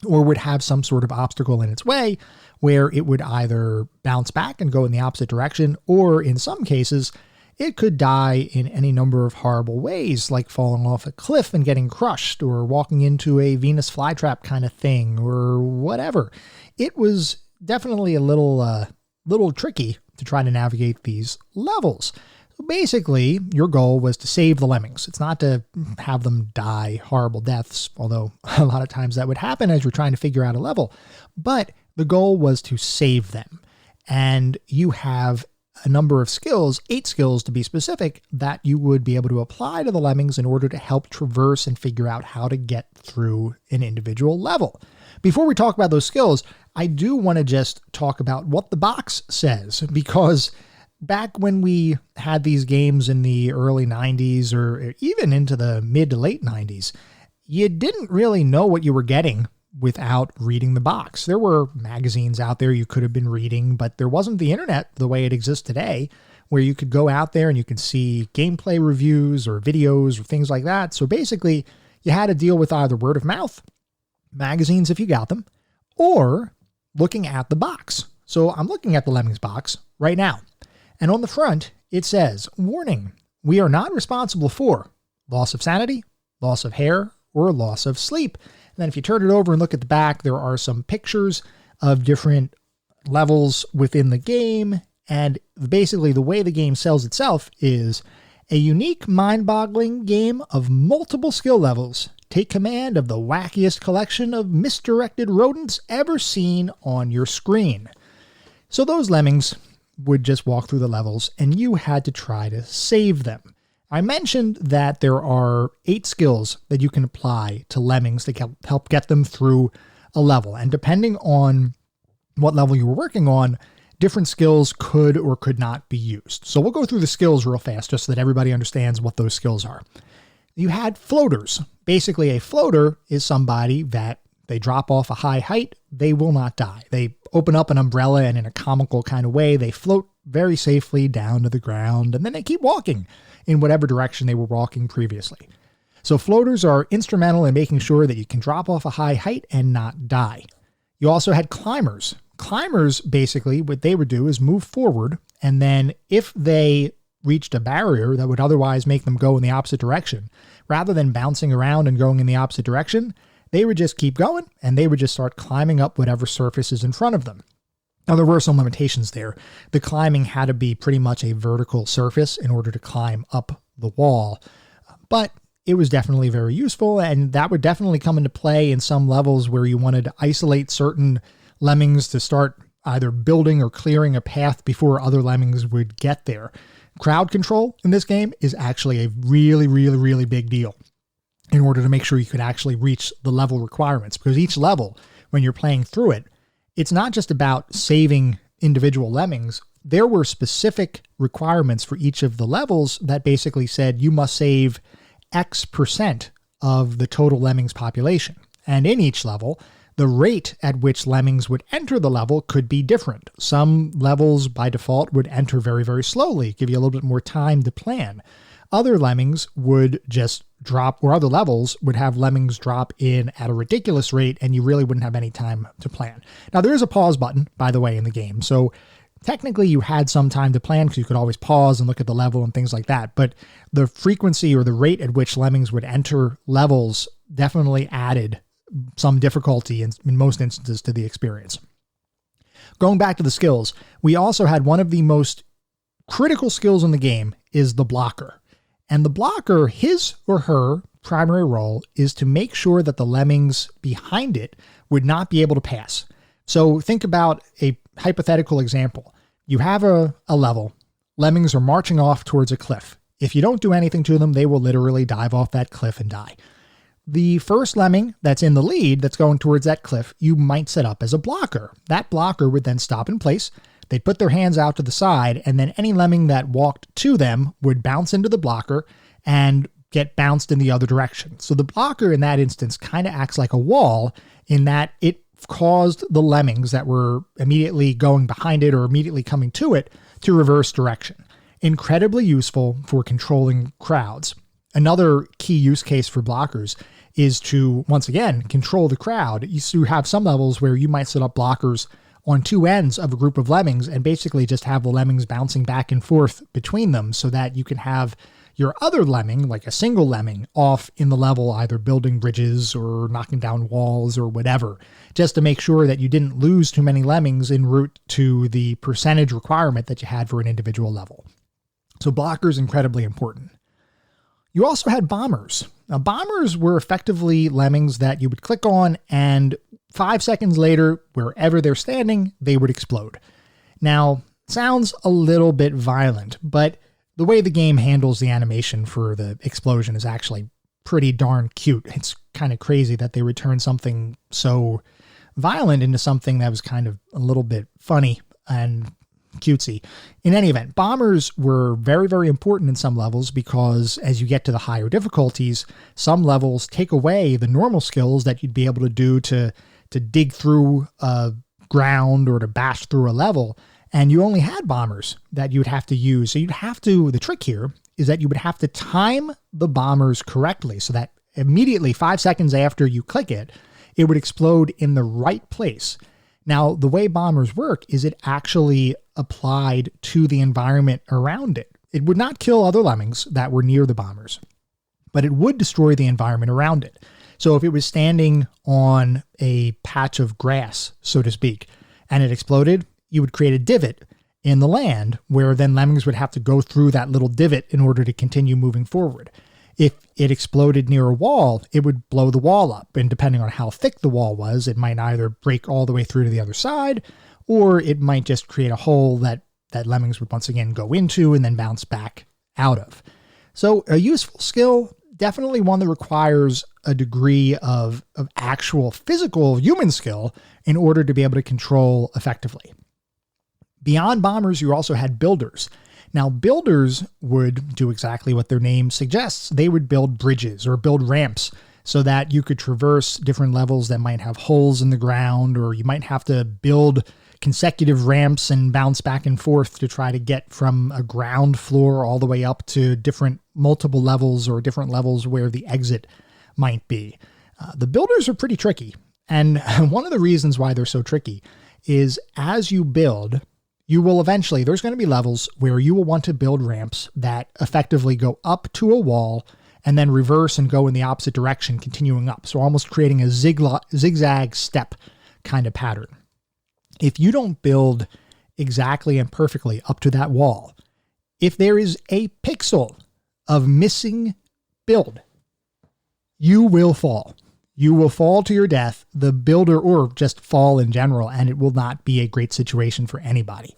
or would have some sort of obstacle in its way where it would either bounce back and go in the opposite direction, or in some cases, it could die in any number of horrible ways, like falling off a cliff and getting crushed, or walking into a Venus flytrap kind of thing, or whatever. It was definitely a little tricky to try to navigate these levels. So basically, your goal was to save the lemmings. It's not to have them die horrible deaths, although a lot of times that would happen as you're trying to figure out a level. But the goal was to save them. And you have a number of skills, 8 skills to be specific, that you would be able to apply to the lemmings in order to help traverse and figure out how to get through an individual level. Before we talk about those skills, I do want to just talk about what the box says, because back when we had these games in the early 90s or even into the mid to late 90s, you didn't really know what you were getting without reading the box. There were magazines out there you could have been reading, but there wasn't the internet the way it exists today, where you could go out there and you could see gameplay reviews or videos or things like that. So basically, you had to deal with either word of mouth, magazines if you got them, or looking at the box. So I'm looking at the Lemmings box right now. And on the front, it says, "Warning, we are not responsible for loss of sanity, loss of hair, or loss of sleep." And then if you turn it over and look at the back, there are some pictures of different levels within the game. And basically the way the game sells itself is a unique, mind-boggling game of multiple skill levels. Take command of the wackiest collection of misdirected rodents ever seen on your screen. So those lemmings would just walk through the levels and you had to try to save them. I mentioned that there are 8 skills that you can apply to lemmings to help get them through a level. And depending on what level you were working on, different skills could or could not be used. So we'll go through the skills real fast just so that everybody understands what those skills are. You had floaters. Basically, a floater is somebody that they drop off a high height, they will not die. They open up an umbrella and in a comical kind of way, they float very safely down to the ground, and then they keep walking in whatever direction they were walking previously. So floaters are instrumental in making sure that you can drop off a high height and not die. You also had climbers. Climbers, basically, what they would do is move forward, and then if they reached a barrier that would otherwise make them go in the opposite direction, rather than bouncing around and going in the opposite direction, they would just keep going and they would just start climbing up whatever surface is in front of them. Now, there were some limitations there. The climbing had to be pretty much a vertical surface in order to climb up the wall, but it was definitely very useful, and that would definitely come into play in some levels where you wanted to isolate certain lemmings to start either building or clearing a path before other lemmings would get there. Crowd control in this game is actually a really, really, really big deal in order to make sure you could actually reach the level requirements, because each level, when you're playing through it, it's not just about saving individual lemmings. There were specific requirements for each of the levels that basically said you must save X% of the total lemmings population. And in each level, the rate at which lemmings would enter the level could be different. Some levels by default would enter very, very slowly, give you a little bit more time to plan. Other lemmings would just drop, or other levels would have lemmings drop in at a ridiculous rate, and you really wouldn't have any time to plan. Now, there is a pause button, by the way, in the game. So technically you had some time to plan because you could always pause and look at the level and things like that. But the frequency or the rate at which lemmings would enter levels definitely added some difficulty in most instances to the experience. Going back to the skills, we also had one of the most critical skills in the game is the blocker. And the blocker, his or her primary role is to make sure that the lemmings behind it would not be able to pass. So think about a hypothetical example. You have a level. Lemmings are marching off towards a cliff. If you don't do anything to them, they will literally dive off that cliff and die. The first lemming that's in the lead that's going towards that cliff, you might set up as a blocker. That blocker would then stop in place. they'd put their hands out to the side, and then any lemming that walked to them would bounce into the blocker and get bounced in the other direction. So the blocker in that instance kind of acts like a wall in that it caused the lemmings that were immediately going behind it or immediately coming to it to reverse direction. Incredibly useful for controlling crowds. Another key use case for blockers is to, once again, control the crowd. You have some levels where you might set up blockers on two ends of a group of lemmings and basically just have the lemmings bouncing back and forth between them so that you can have your other lemming, like a single lemming, off in the level, either building bridges or knocking down walls or whatever, just to make sure that you didn't lose too many lemmings en route to the percentage requirement that you had for an individual level. So blockers incredibly important. You also had bombers. Now, bombers were effectively lemmings that you would click on, and 5 seconds later, wherever they're standing, they would explode. Now, sounds a little bit violent, but the way the game handles the animation for the explosion is actually pretty darn cute. It's kind of crazy that they return something so violent into something that was kind of a little bit funny and cutesy. In any event, bombers were very, very important in some levels because as you get to the higher difficulties, some levels take away the normal skills that you'd be able to do to dig through a ground or to bash through a level. And you only had bombers that you would have to use. So the trick here is that you would have to time the bombers correctly so that immediately 5 seconds after you click it, it would explode in the right place. Now, the way bombers work is it actually applied to the environment around it. It would not kill other lemmings that were near the bombers, but it would destroy the environment around it. So if it was standing on a patch of grass, so to speak, and it exploded, you would create a divot in the land where then lemmings would have to go through that little divot in order to continue moving forward. If it exploded near a wall, it would blow the wall up. And depending on how thick the wall was, it might either break all the way through to the other side, or it might just create a hole that lemmings would once again go into and then bounce back out of. So a useful skill, definitely one that requires a degree of actual physical human skill in order to be able to control effectively. Beyond bombers, you also had builders. Now, builders would do exactly what their name suggests. They would build bridges or build ramps so that you could traverse different levels that might have holes in the ground, or you might have to build consecutive ramps and bounce back and forth to try to get from a ground floor all the way up to different multiple levels or different levels where the exit might be. The builders are pretty tricky. And one of the reasons why they're so tricky is as you build, you will eventually, there's going to be levels where you will want to build ramps that effectively go up to a wall and then reverse and go in the opposite direction, continuing up. So almost creating a zigzag step kind of pattern. If you don't build exactly and perfectly up to that wall, if there is a pixel of missing build, you will fall. You will fall to your death, the builder, or just fall in general, and it will not be a great situation for anybody.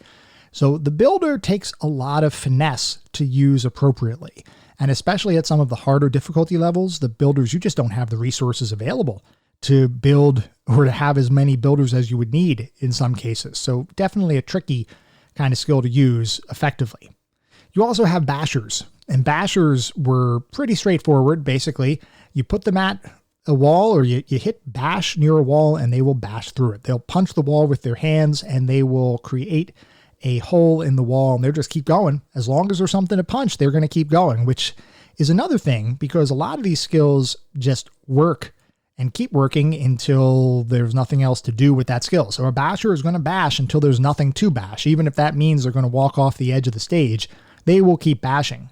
So the builder takes a lot of finesse to use appropriately. And especially at some of the harder difficulty levels, the builders, you just don't have the resources available to build or to have as many builders as you would need in some cases. So definitely a tricky kind of skill to use effectively. You also have bashers, and bashers were pretty straightforward. Basically, you put them at a wall or you hit bash near a wall and they will bash through it. They'll punch the wall with their hands and they will create a hole in the wall and they'll just keep going. As long as there's something to punch, they're going to keep going, which is another thing because a lot of these skills just work and keep working until there's nothing else to do with that skill. So a basher is going to bash until there's nothing to bash. Even if that means they're going to walk off the edge of the stage, they will keep bashing.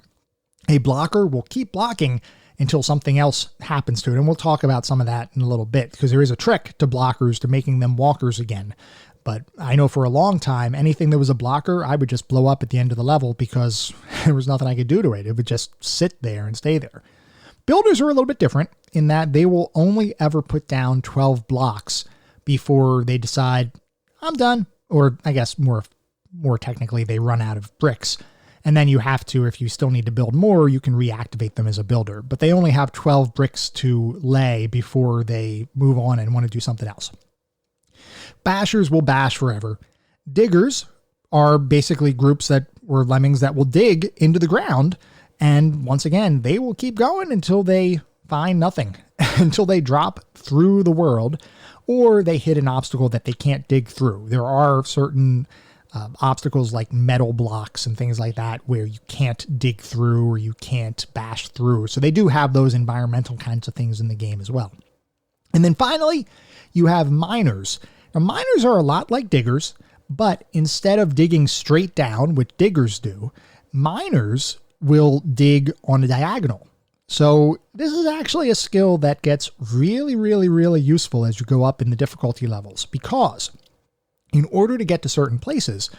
A blocker will keep blocking until something else happens to it. And we'll talk about some of that in a little bit because there is a trick to blockers to making them walkers again. But I know for a long time, anything that was a blocker, I would just blow up at the end of the level because there was nothing I could do to it. It would just sit there and stay there. Builders are a little bit different in that they will only ever put down 12 blocks before they decide, I'm done. Or I guess more technically, they run out of bricks. And then you have to, if you still need to build more, you can reactivate them as a builder. But they only have 12 bricks to lay before they move on and want to do something else. Bashers will bash forever. Diggers are basically groups that or lemmings that will dig into the ground. And once again, they will keep going until they find nothing, until they drop through the world or they hit an obstacle that they can't dig through. There are certain obstacles like metal blocks and things like that where you can't dig through or you can't bash through. So they do have those environmental kinds of things in the game as well. And then finally, you have miners. Now, miners are a lot like diggers, but instead of digging straight down, which diggers do, miners will dig on a diagonal. So this is actually a skill that gets really, really, really useful as you go up in the difficulty levels, because in order to get to certain places,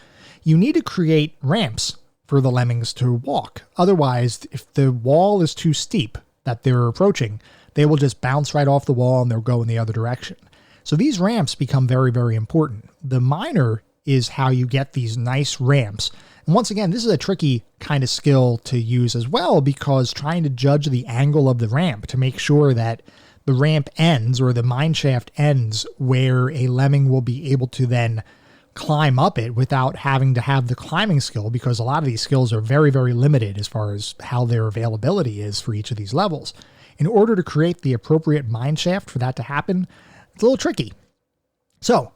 you need to create ramps for the lemmings to walk. Otherwise, if the wall is too steep that they're approaching, they will just bounce right off the wall and they'll go in the other direction. So these ramps become very, very important. The miner is how you get these nice ramps. And once again, this is a tricky kind of skill to use as well, because trying to judge the angle of the ramp to make sure that the ramp ends or the mine shaft ends where a lemming will be able to then climb up it without having to have the climbing skill, because a lot of these skills are very, very limited as far as how their availability is for each of these levels. In order to create the appropriate mine shaft for that to happen, it's a little tricky. So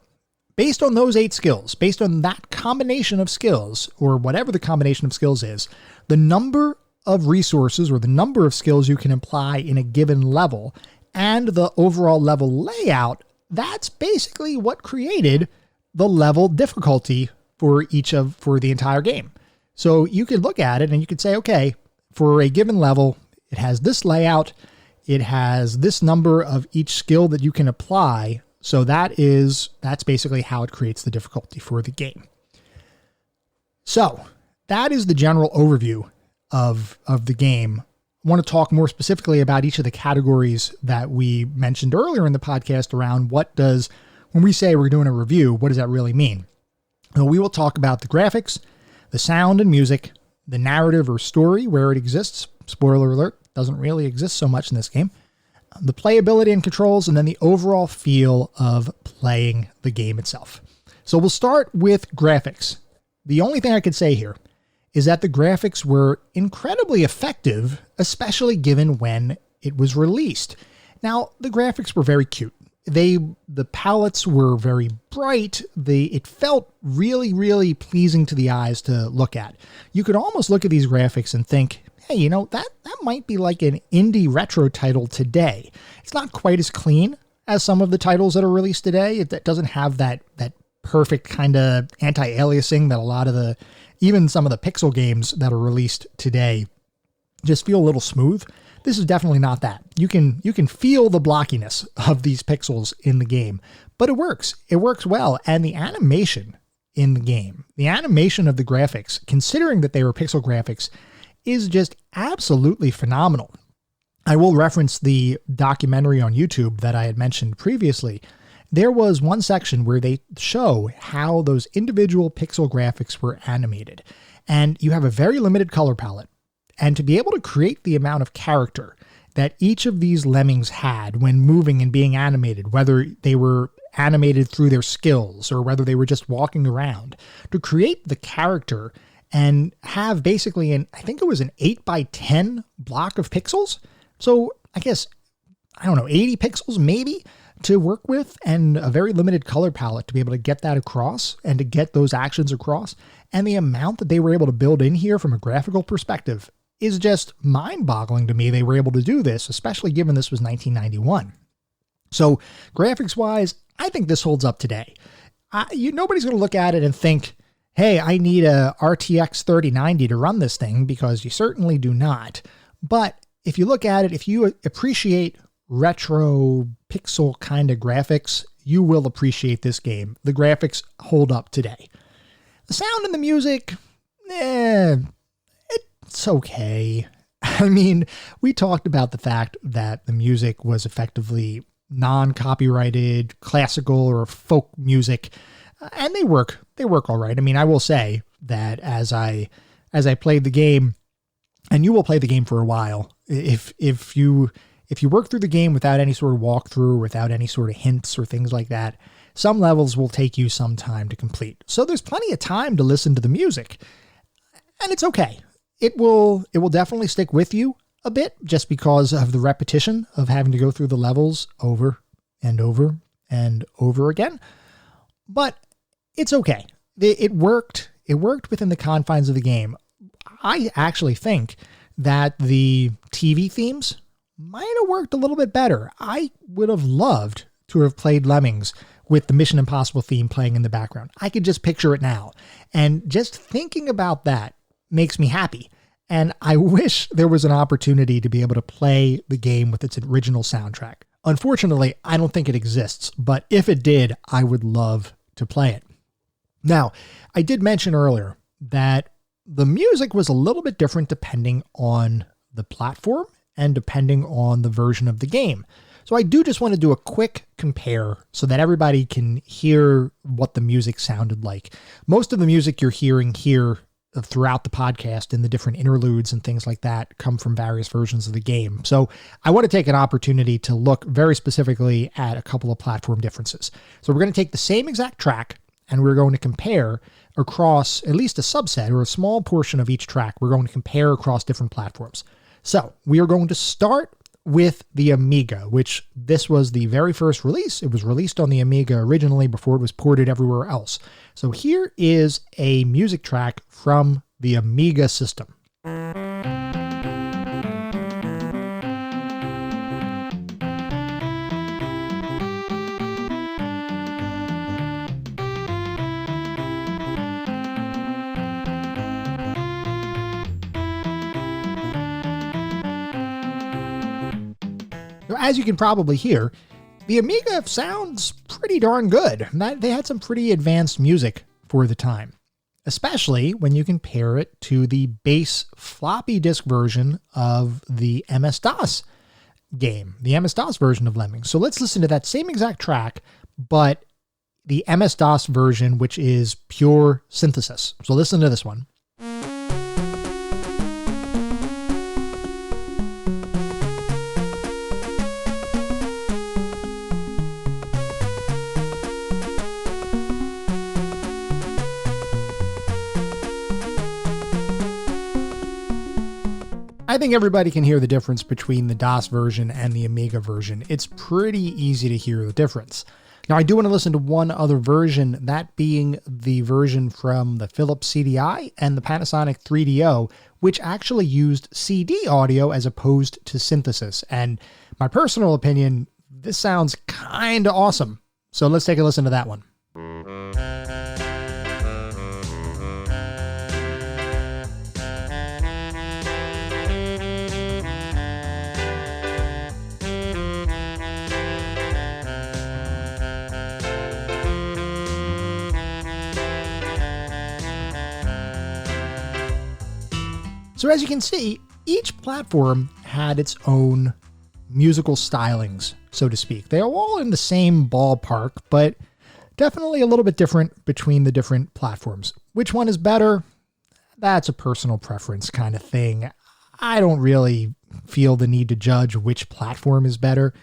based on those 8 skills, based on that combination of skills, or whatever the combination of skills is, the number of resources or the number of skills you can apply in a given level and the overall level layout, that's basically what created the level difficulty for the entire game. So you could look at it and you could say, okay, for a given level, it has this layout, it has this number of each skill that you can apply. So that's basically how it creates the difficulty for the game. So that is the general overview of the game. I want to talk more specifically about each of the categories that we mentioned earlier in the podcast around when we say we're doing a review, what does that really mean? So we will talk about the graphics, the sound and music, the narrative or story where it exists. Spoiler alert, doesn't really exist so much in this game. The playability and controls, and then the overall feel of playing the game itself. So we'll start with graphics. The only thing I could say here is that the graphics were incredibly effective, especially given when it was released. Now, the graphics were very cute. The palettes were very bright. It felt really, really pleasing to the eyes to look at. You could almost look at these graphics and think, hey, that might be like an indie retro title today. It's not quite as clean as some of the titles that are released today. It doesn't have that perfect kind of anti-aliasing that a lot of even some of the pixel games that are released today just feel a little smooth. This is definitely not that. You can feel the blockiness of these pixels in the game, but it works. It works well. And the animation in the game, the animation of the graphics, considering that they were pixel graphics, is just absolutely phenomenal. I will reference the documentary on YouTube that I had mentioned previously. There was one section where they show how those individual pixel graphics were animated, and you have a very limited color palette. And to be able to create the amount of character that each of these lemmings had when moving and being animated, whether they were animated through their skills or whether they were just walking around, to create the character and have basically I think it was an 8x10 block of pixels. So I guess, 80 pixels maybe to work with, and a very limited color palette to be able to get that across and to get those actions across. And the amount that they were able to build in here from a graphical perspective is just mind-boggling to me. They were able to do this, especially given this was 1991. So graphics-wise, I think this holds up today. Nobody's going to look at it and think, hey, I need a RTX 3090 to run this thing, because you certainly do not. But if you look at it, if you appreciate retro pixel kind of graphics, you will appreciate this game. The graphics hold up today. The sound and the music, it's okay. I mean, we talked about the fact that the music was effectively non-copyrighted, classical or folk music, and they work all right. I mean, I will say that as I played the game, and you will play the game for a while, if you work through the game without any sort of walkthrough, without any sort of hints or things like that, some levels will take you some time to complete. So there's plenty of time to listen to the music, and it's okay. It will definitely stick with you a bit just because of the repetition of having to go through the levels over and over and over again. But it's okay. It worked. It worked within the confines of the game. I actually think that the TV themes might have worked a little bit better. I would have loved to have played Lemmings with the Mission Impossible theme playing in the background. I could just picture it now. And just thinking about that makes me happy. And I wish there was an opportunity to be able to play the game with its original soundtrack. Unfortunately, I don't think it exists, but if it did, I would love to play it. Now, I did mention earlier that the music was a little bit different depending on the platform and depending on the version of the game. So I do just want to do a quick compare so that everybody can hear what the music sounded like. Most of the music you're hearing here throughout the podcast and the different interludes and things like that come from various versions of the game. So I want to take an opportunity to look very specifically at a couple of platform differences. So we're going to take the same exact track and we're going to compare across at least a subset or a small portion of each track. We're going to compare across different platforms. So we are going to start with the Amiga, which this was the very first release. It was released on the Amiga originally before it was ported everywhere else. So here is a music track from the Amiga system. As you can probably hear, the Amiga sounds pretty darn good. They had some pretty advanced music for the time, especially when you compare it to the base floppy disk version of the MS-DOS game, the MS-DOS version of Lemmings. So let's listen to that same exact track, but the MS-DOS version, which is pure synthesis. So listen to this one. I think everybody can hear the difference between the DOS version and the Amiga version. It's pretty easy to hear the difference. Now, I do want to listen to one other version, that being the version from the Philips CDI and the Panasonic 3DO, which actually used CD audio as opposed to synthesis. And my personal opinion, this sounds kind of awesome. So let's take a listen to that one. So as you can see, each platform had its own musical stylings, so to speak. They are all in the same ballpark, but definitely a little bit different between the different platforms. Which one is better? That's a personal preference kind of thing. I don't really feel the need to judge which platform is better.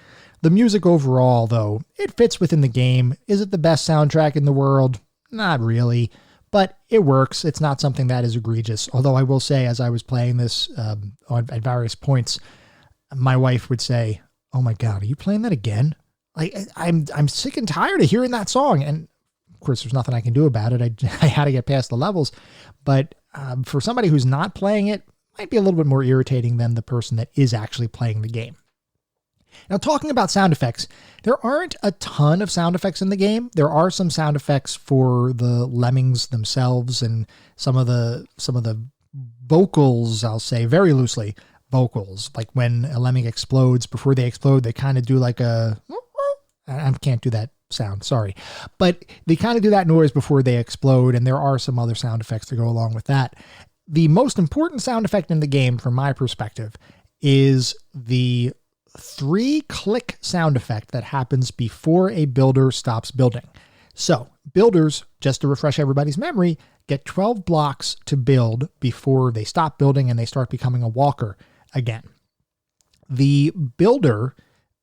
The music overall, though, it fits within the game. Is it the best soundtrack in the world? Not really. But it works. It's not something that is egregious. Although I will say, as I was playing this at various points, my wife would say, "Oh my God, are you playing that again? I'm sick and tired of hearing that song." And of course, there's nothing I can do about it. I had to get past the levels. But for somebody who's not playing it, might be a little bit more irritating than the person that is actually playing the game. Now, talking about sound effects, there aren't a ton of sound effects in the game. There are some sound effects for the Lemmings themselves and some of the vocals, I'll say very loosely, vocals. Like when a lemming explodes, before they explode, they kind of do like a... I can't do that sound, sorry. But they kind of do that noise before they explode, and there are some other sound effects to go along with that. The most important sound effect in the game, from my perspective, is the 3-click sound effect that happens before a builder stops building. So builders, just to refresh everybody's memory, get 12 blocks to build before they stop building and they start becoming a walker again. The builder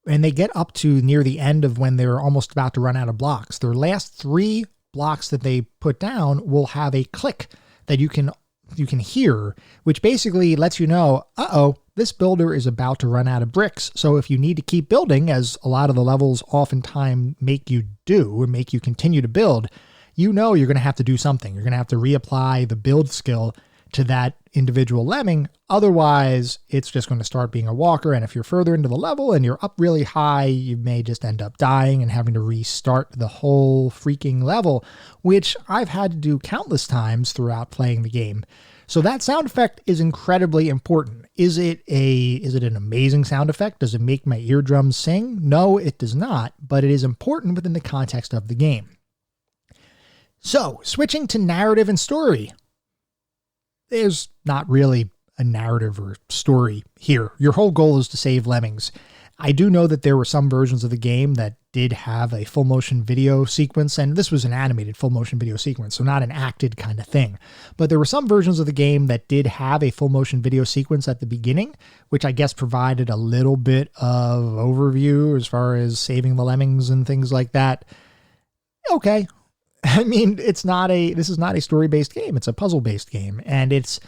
and they get up to near the end of when they're almost about to run out of blocks. Their last 3 blocks that they put down will have a click that you can hear, which basically lets you know, uh-oh, this builder is about to run out of bricks. So if you need to keep building, as a lot of the levels oftentimes make you do and make you continue to build, you know you're going to have to do something. You're going to have to reapply the build skill to that individual lemming. Otherwise, it's just going to start being a walker. And if you're further into the level and you're up really high, you may just end up dying and having to restart the whole freaking level, which I've had to do countless times throughout playing the game. So that sound effect is incredibly important. Is it an amazing sound effect? Does it make my eardrums sing? No, it does not, but it is important within the context of the game. So, switching to narrative and story. There's not really a narrative or story here. Your whole goal is to save Lemmings. I do know that there were some versions of the game that did have a full motion video sequence, and this was an animated full motion video sequence, so not an acted kind of thing. But there were some versions of the game that did have a full motion video sequence at the beginning, which I guess provided a little bit of overview as far as saving the Lemmings and things like that. Okay. I mean, this is not a story-based game. It's a puzzle-based game, and it's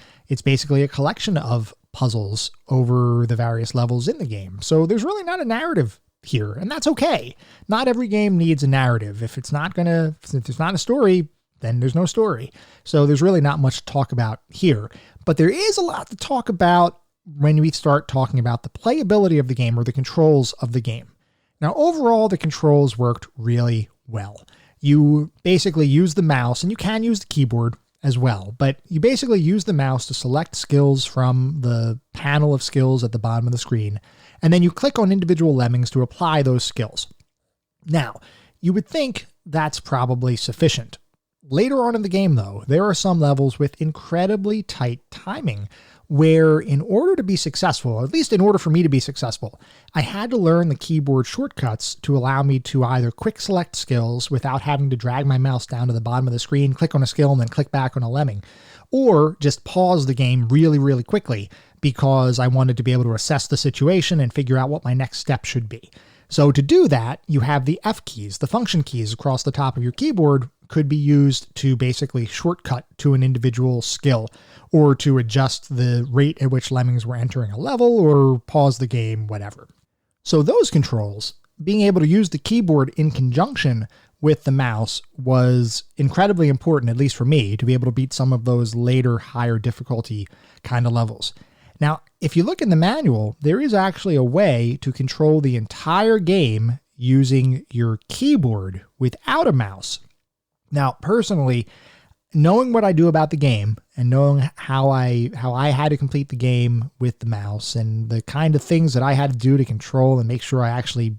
basically a collection of puzzles over the various levels in the game. So there's really not a narrative here, and that's okay. Not every game needs a narrative. If there's not a story, then there's no story. So there's really not much to talk about here. But there is a lot to talk about when we start talking about the playability of the game or the controls of the game. Now, overall, the controls worked really well. You basically use the mouse, and you can use the keyboard as well, but you basically use the mouse to select skills from the panel of skills at the bottom of the screen, and then you click on individual lemmings to apply those skills. Now, you would think that's probably sufficient. Later on in the game, though, there are some levels with incredibly tight timing, where in order to be successful, or at least in order for me to be successful, I had to learn the keyboard shortcuts to allow me to either quick select skills without having to drag my mouse down to the bottom of the screen, click on a skill, and then click back on a lemming, or just pause the game really, really quickly because I wanted to be able to assess the situation and figure out what my next step should be. So to do that, you have the F keys, the function keys across the top of your keyboard could be used to basically shortcut to an individual skill or to adjust the rate at which lemmings were entering a level or pause the game, whatever. So those controls, being able to use the keyboard in conjunction with the mouse was incredibly important, at least for me, to be able to beat some of those later higher difficulty kind of levels. Now, if you look in the manual, there is actually a way to control the entire game using your keyboard without a mouse. Now, personally, knowing what I do about the game and knowing how I had to complete the game with the mouse and the kind of things that I had to do to control and make sure I actually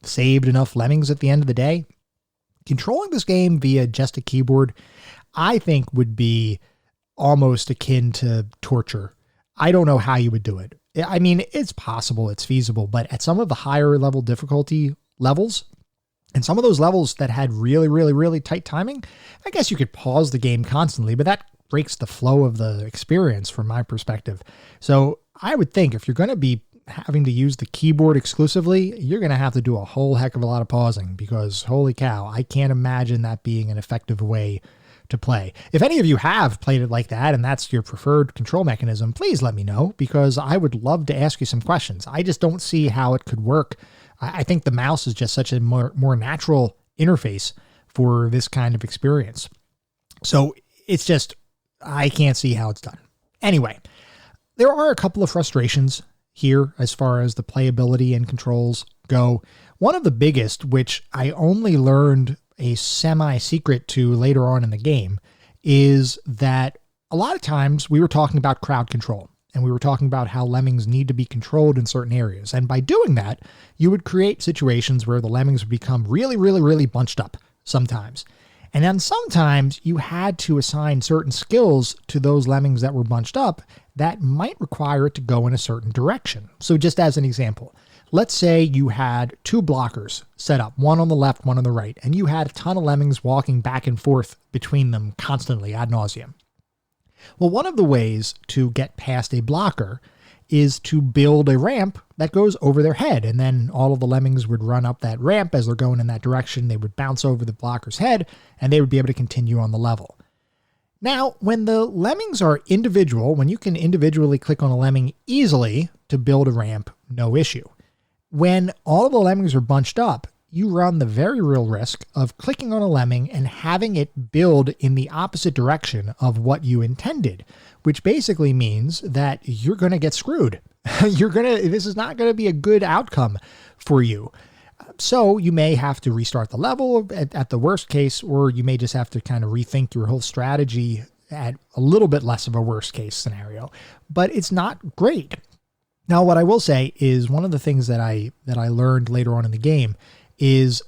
saved enough lemmings at the end of the day, controlling this game via just a keyboard, I think would be almost akin to torture. I don't know how you would do it. I mean, it's possible, it's feasible, but at some of the higher level difficulty levels, and some of those levels that had really, really, really tight timing, I guess you could pause the game constantly, but that breaks the flow of the experience from my perspective. So I would think if you're going to be having to use the keyboard exclusively, you're going to have to do a whole heck of a lot of pausing because holy cow, I can't imagine that being an effective way to play. If any of you have played it like that and that's your preferred control mechanism, please let me know because I would love to ask you some questions. I just don't see how it could work. I think the mouse is just such a more natural interface for this kind of experience. So it's just, I can't see how it's done. Anyway, there are a couple of frustrations here as far as the playability and controls go. One of the biggest, which I only learned a semi-secret to later on in the game, is that a lot of times we were talking about crowd control. And we were talking about how lemmings need to be controlled in certain areas. And by doing that, you would create situations where the lemmings would become really, really, really bunched up sometimes. And then sometimes you had to assign certain skills to those lemmings that were bunched up that might require it to go in a certain direction. So just as an example, let's say you had 2 blockers set up, one on the left, one on the right, and you had a ton of lemmings walking back and forth between them constantly ad nauseum. Well, one of the ways to get past a blocker is to build a ramp that goes over their head. And then all of the lemmings would run up that ramp as they're going in that direction. They would bounce over the blocker's head and they would be able to continue on the level. Now, when the lemmings are individual, when you can individually click on a lemming easily to build a ramp, no issue. When all of the lemmings are bunched up, you run the very real risk of clicking on a lemming and having it build in the opposite direction of what you intended, which basically means that you're going to get screwed. This is not going to be a good outcome for you. So you may have to restart the level at the worst case, or you may just have to kind of rethink your whole strategy at a little bit less of a worst case scenario, but it's not great. Now, what I will say is one of the things that I learned later on in the game is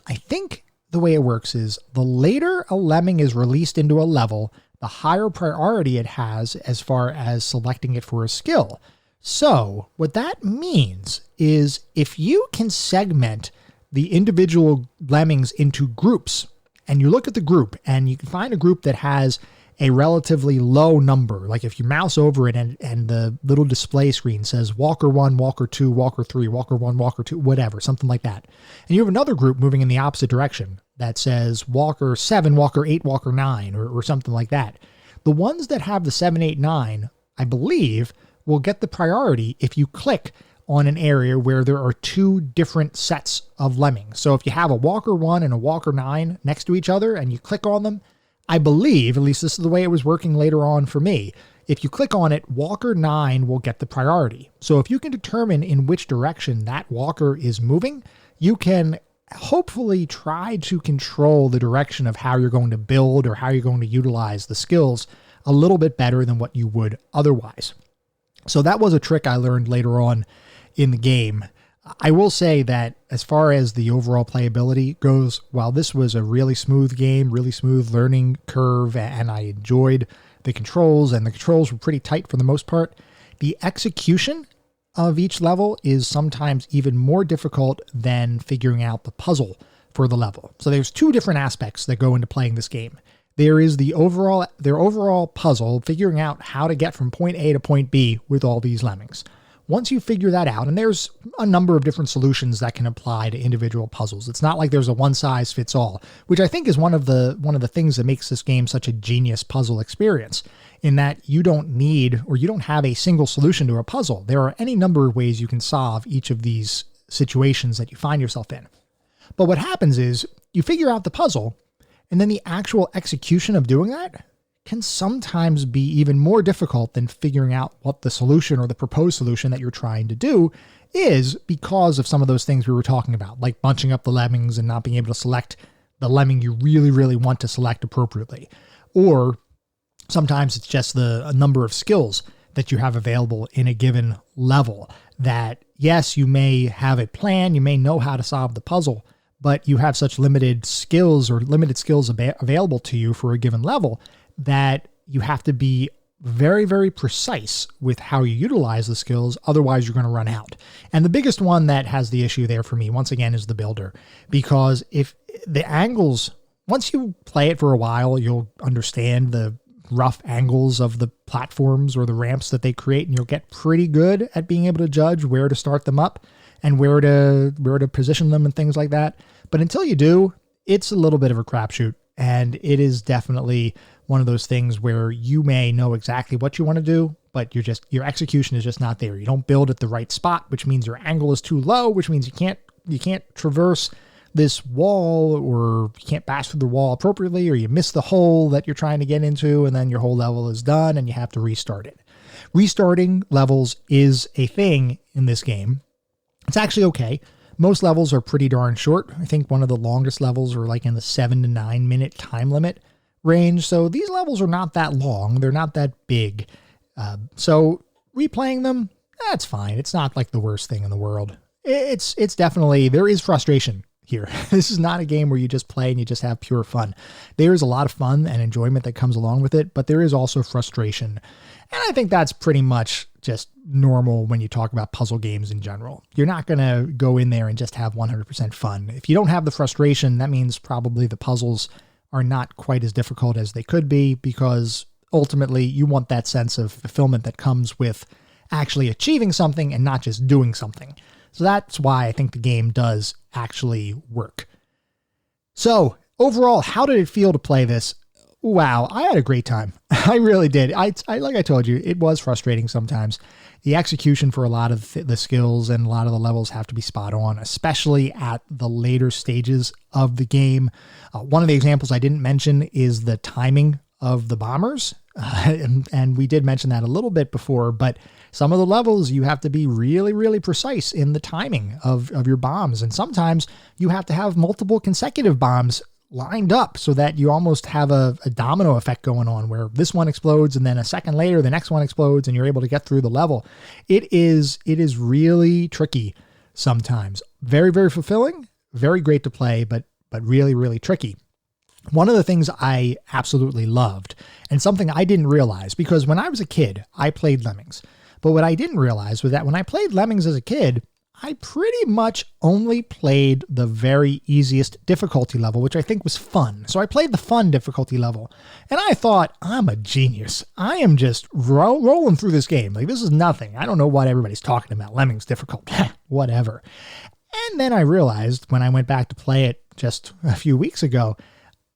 I think the way it works is the later a lemming is released into a level, the higher priority it has as far as selecting it for a skill. So what that means is if you can segment the individual lemmings into groups, and you look at the group and you can find a group that has a relatively low number, like if you mouse over it and the little display screen says Walker 1, Walker 2, Walker 3, Walker 1, Walker 2, whatever, something like that. And you have another group moving in the opposite direction that says Walker 7, Walker 8, Walker 9, or something like that. The ones that have the 7, 8, 9, I believe, will get the priority if you click on an area where there are two different sets of lemmings. So if you have a Walker 1 and a Walker 9 next to each other and you click on them, I believe, at least this is the way it was working later on for me, if you click on it, Walker 9 will get the priority. So if you can determine in which direction that Walker is moving, you can hopefully try to control the direction of how you're going to build or how you're going to utilize the skills a little bit better than what you would otherwise. So that was a trick I learned later on in the game. I will say that as far as the overall playability goes, while this was a really smooth game, really smooth learning curve, and I enjoyed the controls, and the controls were pretty tight for the most part, the execution of each level is sometimes even more difficult than figuring out the puzzle for the level. So there's two different aspects that go into playing this game. There is their overall puzzle, figuring out how to get from point A to point B with all these lemmings. Once you figure that out, and there's a number of different solutions that can apply to individual puzzles. It's not like there's a one-size-fits-all, which I think is one of the things that makes this game such a genius puzzle experience, in that you don't need, or you don't have a single solution to a puzzle. There are any number of ways you can solve each of these situations that you find yourself in. But what happens is you figure out the puzzle, and then the actual execution of doing that can sometimes be even more difficult than figuring out what the solution or the proposed solution that you're trying to do is, because of some of those things we were talking about, like bunching up the lemmings and not being able to select the lemming you really, really want to select appropriately. Or sometimes it's just a number of skills that you have available in a given level that, yes, you may have a plan, you may know how to solve the puzzle, but you have such limited skills available to you for a given level that you have to be very, very precise with how you utilize the skills. Otherwise, you're going to run out. And the biggest one that has the issue there for me, once again, is the builder. Because if the angles, once you play it for a while, you'll understand the rough angles of the platforms or the ramps that they create, and you'll get pretty good at being able to judge where to start them up and where to position them and things like that. But until you do, it's a little bit of a crapshoot. And it is definitely one of those things where you may know exactly what you want to do, but your execution is just not there. You don't build at the right spot, which means your angle is too low, which means you can't traverse this wall, or you can't bash through the wall appropriately, or you miss the hole that you're trying to get into, and then your whole level is done and you have to restart it. Restarting levels is a thing in this game. It's actually okay. Most levels are pretty darn short. I think one of the longest levels are like in the 7 to 9 minute time limit range. So these levels are not that long. They're not that big. So replaying them, that's fine. It's not like the worst thing in the world. It's definitely, there is frustration here. This is not a game where you just play and you just have pure fun. There is a lot of fun and enjoyment that comes along with it, but there is also frustration. And I think that's pretty much just normal when you talk about puzzle games in general. You're not going to go in there and just have 100% fun. If you don't have the frustration, that means probably the puzzles are not quite as difficult as they could be, because ultimately you want that sense of fulfillment that comes with actually achieving something and not just doing something. So that's why I think the game does actually work. So overall, how did it feel to play this? Wow, I had a great time. I really did. I like I told you, it was frustrating sometimes. The execution for a lot of the skills and a lot of the levels have to be spot on, especially at the later stages of the game. One of the examples I didn't mention is the timing of the bombers. And we did mention that a little bit before, but some of the levels you have to be really, really precise in the timing of your bombs. And sometimes you have to have multiple consecutive bombs lined up so that you almost have a domino effect going on where this one explodes and then a second later the next one explodes and you're able to get through the level. It is really tricky sometimes. Very, very fulfilling, very great to play, but really, really tricky. One of the things I absolutely loved, and something I didn't realize, because when I was a kid, I played Lemmings. But what I didn't realize was that when I played Lemmings as a kid, I pretty much only played the very easiest difficulty level, which I think was fun. So I played the fun difficulty level, and I thought, I'm a genius. I am just rolling through this game. Like, this is nothing. I don't know what everybody's talking about. Lemmings difficult, whatever. And then I realized when I went back to play it just a few weeks ago,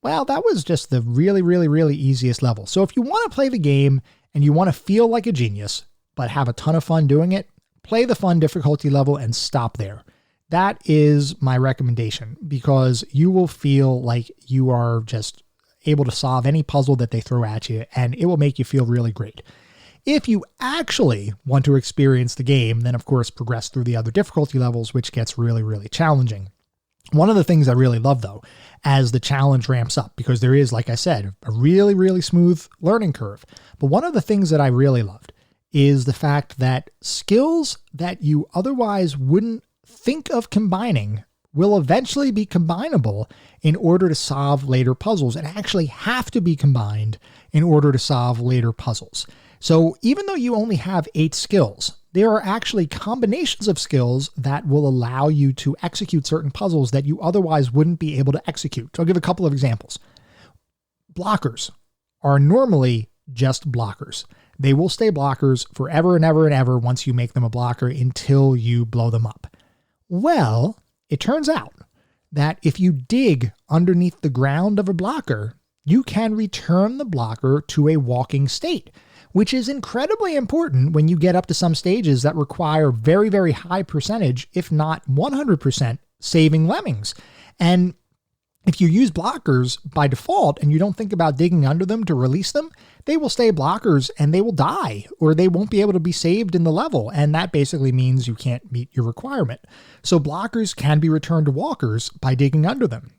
well, that was just the really, really, really easiest level. So if you want to play the game and you want to feel like a genius, but have a ton of fun doing it, play the fun difficulty level and stop there. That is my recommendation, because you will feel like you are just able to solve any puzzle that they throw at you, and it will make you feel really great. If you actually want to experience the game, then of course progress through the other difficulty levels, which gets really, really challenging. One of the things I really love, though, as the challenge ramps up, because there is, like I said, a really, really smooth learning curve. But one of the things that I really loved is the fact that skills that you otherwise wouldn't think of combining will eventually be combinable in order to solve later puzzles, and actually have to be combined in order to solve later puzzles. So even though you only have 8 skills, there are actually combinations of skills that will allow you to execute certain puzzles that you otherwise wouldn't be able to execute. So I'll give a couple of examples. Blockers are normally just blockers. They will stay blockers forever and ever and ever once you make them a blocker until you blow them up. Well, it turns out that if you dig underneath the ground of a blocker, you can return the blocker to a walking state, which is incredibly important when you get up to some stages that require very, very high percentage, if not 100%, saving lemmings. And if you use blockers by default and you don't think about digging under them to release them, they will stay blockers and they will die, or they won't be able to be saved in the level. And that basically means you can't meet your requirement. So blockers can be returned to walkers by digging under them.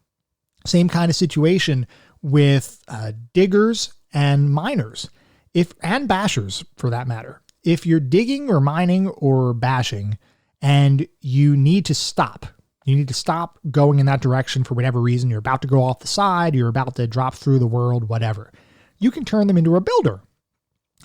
Same kind of situation with diggers and miners, and bashers for that matter. If you're digging or mining or bashing and you need to stop going in that direction for whatever reason, you're about to go off the side, you're about to drop through the world, whatever, you can turn them into a builder.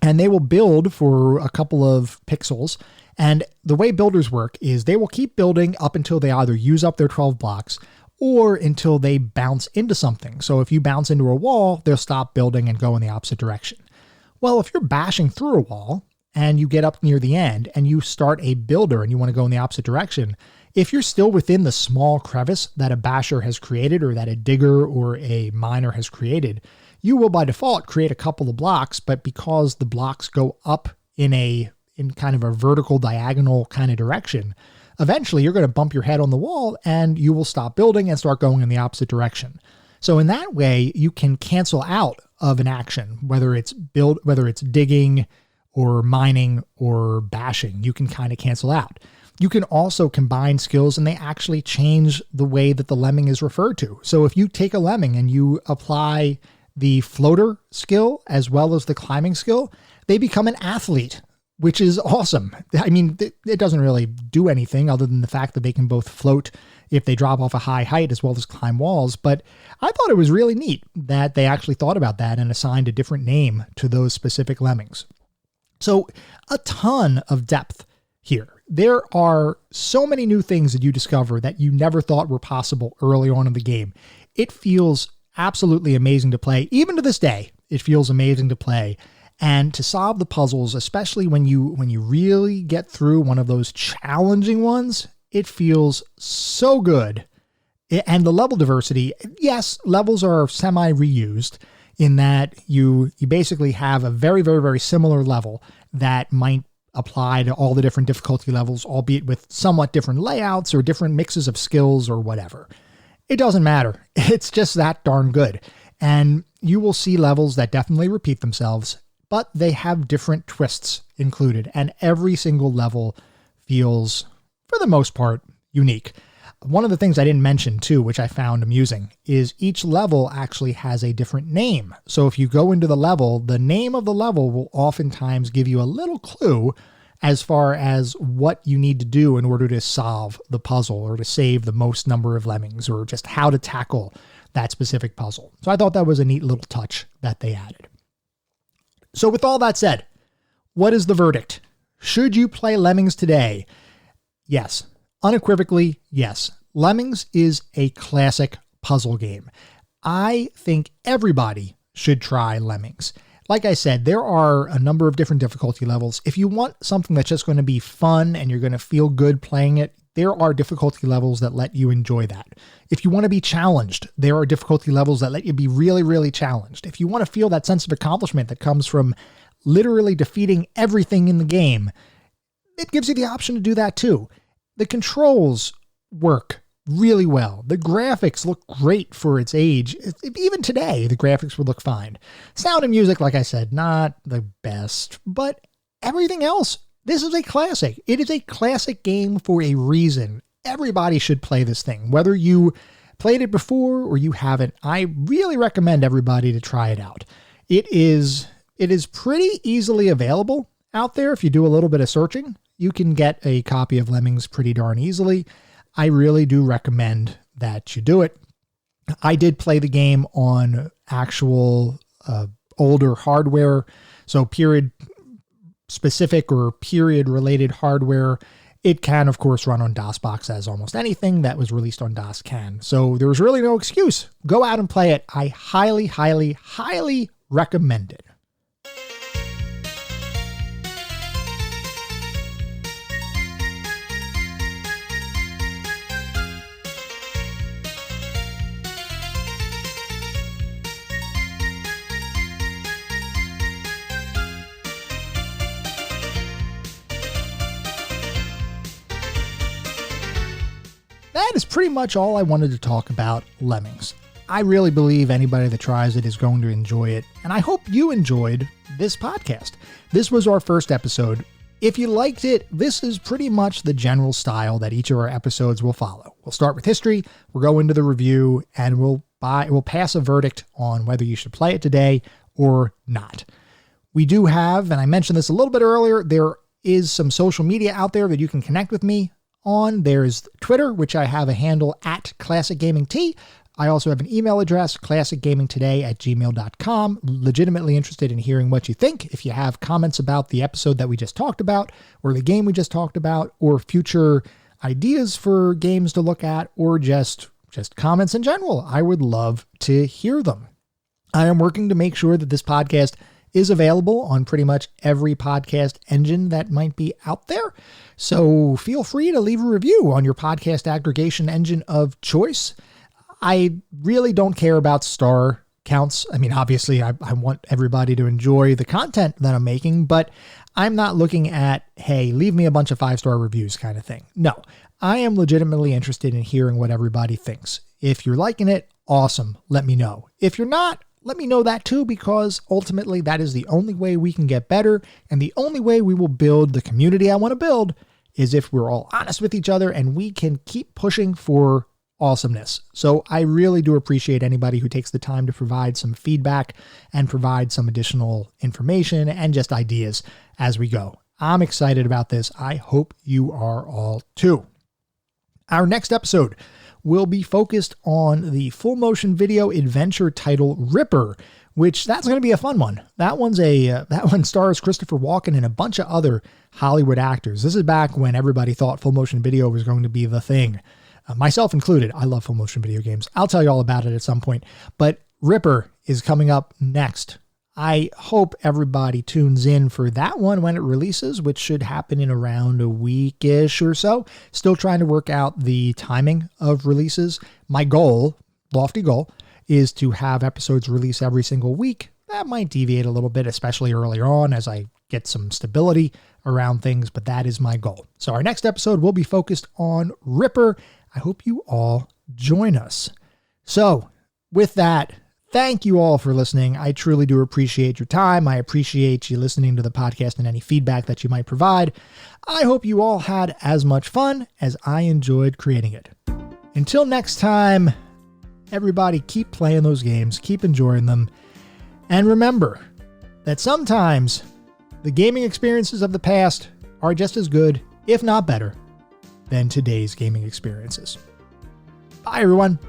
And they will build for a couple of pixels. And the way builders work is they will keep building up until they either use up their 12 blocks or until they bounce into something. So if you bounce into a wall, they'll stop building and go in the opposite direction. Well, if you're bashing through a wall and you get up near the end and you start a builder and you want to go in the opposite direction, if you're still within the small crevice that a basher has created or that a digger or a miner has created, you will by default create a couple of blocks, but because the blocks go up in kind of a vertical diagonal kind of direction, eventually you're going to bump your head on the wall and you will stop building and start going in the opposite direction. So in that way, you can cancel out of an action, whether it's digging or mining or bashing, you can kind of cancel out. You can also combine skills and they actually change the way that the lemming is referred to. So if you take a lemming and you apply the floater skill as well as the climbing skill, they become an athlete, which is awesome. I mean, it doesn't really do anything other than the fact that they can both float if they drop off a high height as well as climb walls. But I thought it was really neat that they actually thought about that and assigned a different name to those specific lemmings. So a ton of depth here. There are so many new things that you discover that you never thought were possible early on in the game. It feels absolutely amazing to play. Even to this day, it feels amazing to play. And to solve the puzzles, especially when you really get through one of those challenging ones, it feels so good. And the level diversity, yes, levels are semi-reused in that you basically have a very, very, very similar level that might apply to all the different difficulty levels, albeit with somewhat different layouts or different mixes of skills or whatever. It doesn't matter. It's just that darn good. And you will see levels that definitely repeat themselves, but they have different twists included, and every single level feels, for the most part, unique. One of the things I didn't mention too, which I found amusing, is each level actually has a different name. So if you go into the level, the name of the level will oftentimes give you a little clue as far as what you need to do in order to solve the puzzle or to save the most number of lemmings or just how to tackle that specific puzzle. So I thought that was a neat little touch that they added. So with all that said, what is the verdict? Should you play Lemmings today? Yes. Unequivocally, yes. Lemmings is a classic puzzle game. I think everybody should try Lemmings. Like I said, there are a number of different difficulty levels. If you want something that's just going to be fun and you're going to feel good playing it, there are difficulty levels that let you enjoy that. If you want to be challenged, there are difficulty levels that let you be really, really challenged. If you want to feel that sense of accomplishment that comes from literally defeating everything in the game, it gives you the option to do that too. The controls work really well. The graphics look great for its age. Even today, the graphics would look fine. Sound and music, like I said, not the best, but everything else, this is a classic. It is a classic game for a reason. Everybody should play this thing. Whether you played it before or you haven't, I really recommend everybody to try it out. It is pretty easily available out there. If you do a little bit of searching, you can get a copy of Lemmings pretty darn easily. I really do recommend that you do it. I did play the game on actual older hardware, so period specific or period related hardware. It can, of course, run on DOSBox, as almost anything that was released on DOS can. So there's really no excuse. Go out and play it. I highly, highly, highly recommend it. That is pretty much all I wanted to talk about Lemmings. I really believe anybody that tries it is going to enjoy it, and I hope you enjoyed this podcast. This was our first episode. If you liked it, this is pretty much the general style that each of our episodes will follow. We'll start with history, we'll go into the review, and we'll pass a verdict on whether you should play it today or not. We do have, and I mentioned this a little bit earlier, there is some social media out there that you can connect with me on. There's Twitter, which I have a handle at ClassicGamingT. I also have an email address, classicgamingtoday@gmail.com. Legitimately interested in hearing what you think. If you have comments about the episode that we just talked about, or the game we just talked about, or future ideas for games to look at, or just comments in general, I would love to hear them. I am working to make sure that this podcast is available on pretty much every podcast engine that might be out there. So feel free to leave a review on your podcast aggregation engine of choice. I really don't care about star counts. I mean, obviously I want everybody to enjoy the content that I'm making, but I'm not looking at, hey, leave me a bunch of 5-star reviews kind of thing. No, I am legitimately interested in hearing what everybody thinks. If you're liking it, awesome. Let me know. If you're not, let me know that too, because ultimately that is the only way we can get better, and the only way we will build the community I want to build is if we're all honest with each other and we can keep pushing for awesomeness. So I really do appreciate anybody who takes the time to provide some feedback and provide some additional information and just ideas as we go. I'm excited about this. I hope you are all too. Our next episode will be focused on the full motion video adventure title Ripper, which that's going to be a fun one. That one stars Christopher Walken and a bunch of other Hollywood actors. This is back when everybody thought full motion video was going to be the thing. Myself included. I love full motion video games. I'll tell you all about it at some point, but Ripper is coming up next I hope everybody tunes in for that one when it releases, which should happen in around a week-ish or so. Still trying to work out the timing of releases. My goal, lofty goal, is to have episodes release every single week. That might deviate a little bit, especially earlier on as I get some stability around things, but that is my goal. So our next episode will be focused on Ripper. I hope you all join us. So with that, thank you all for listening. I truly do appreciate your time. I appreciate you listening to the podcast and any feedback that you might provide. I hope you all had as much fun as I enjoyed creating it. Until next time, everybody keep playing those games, keep enjoying them, and remember that sometimes the gaming experiences of the past are just as good, if not better, than today's gaming experiences. Bye, everyone.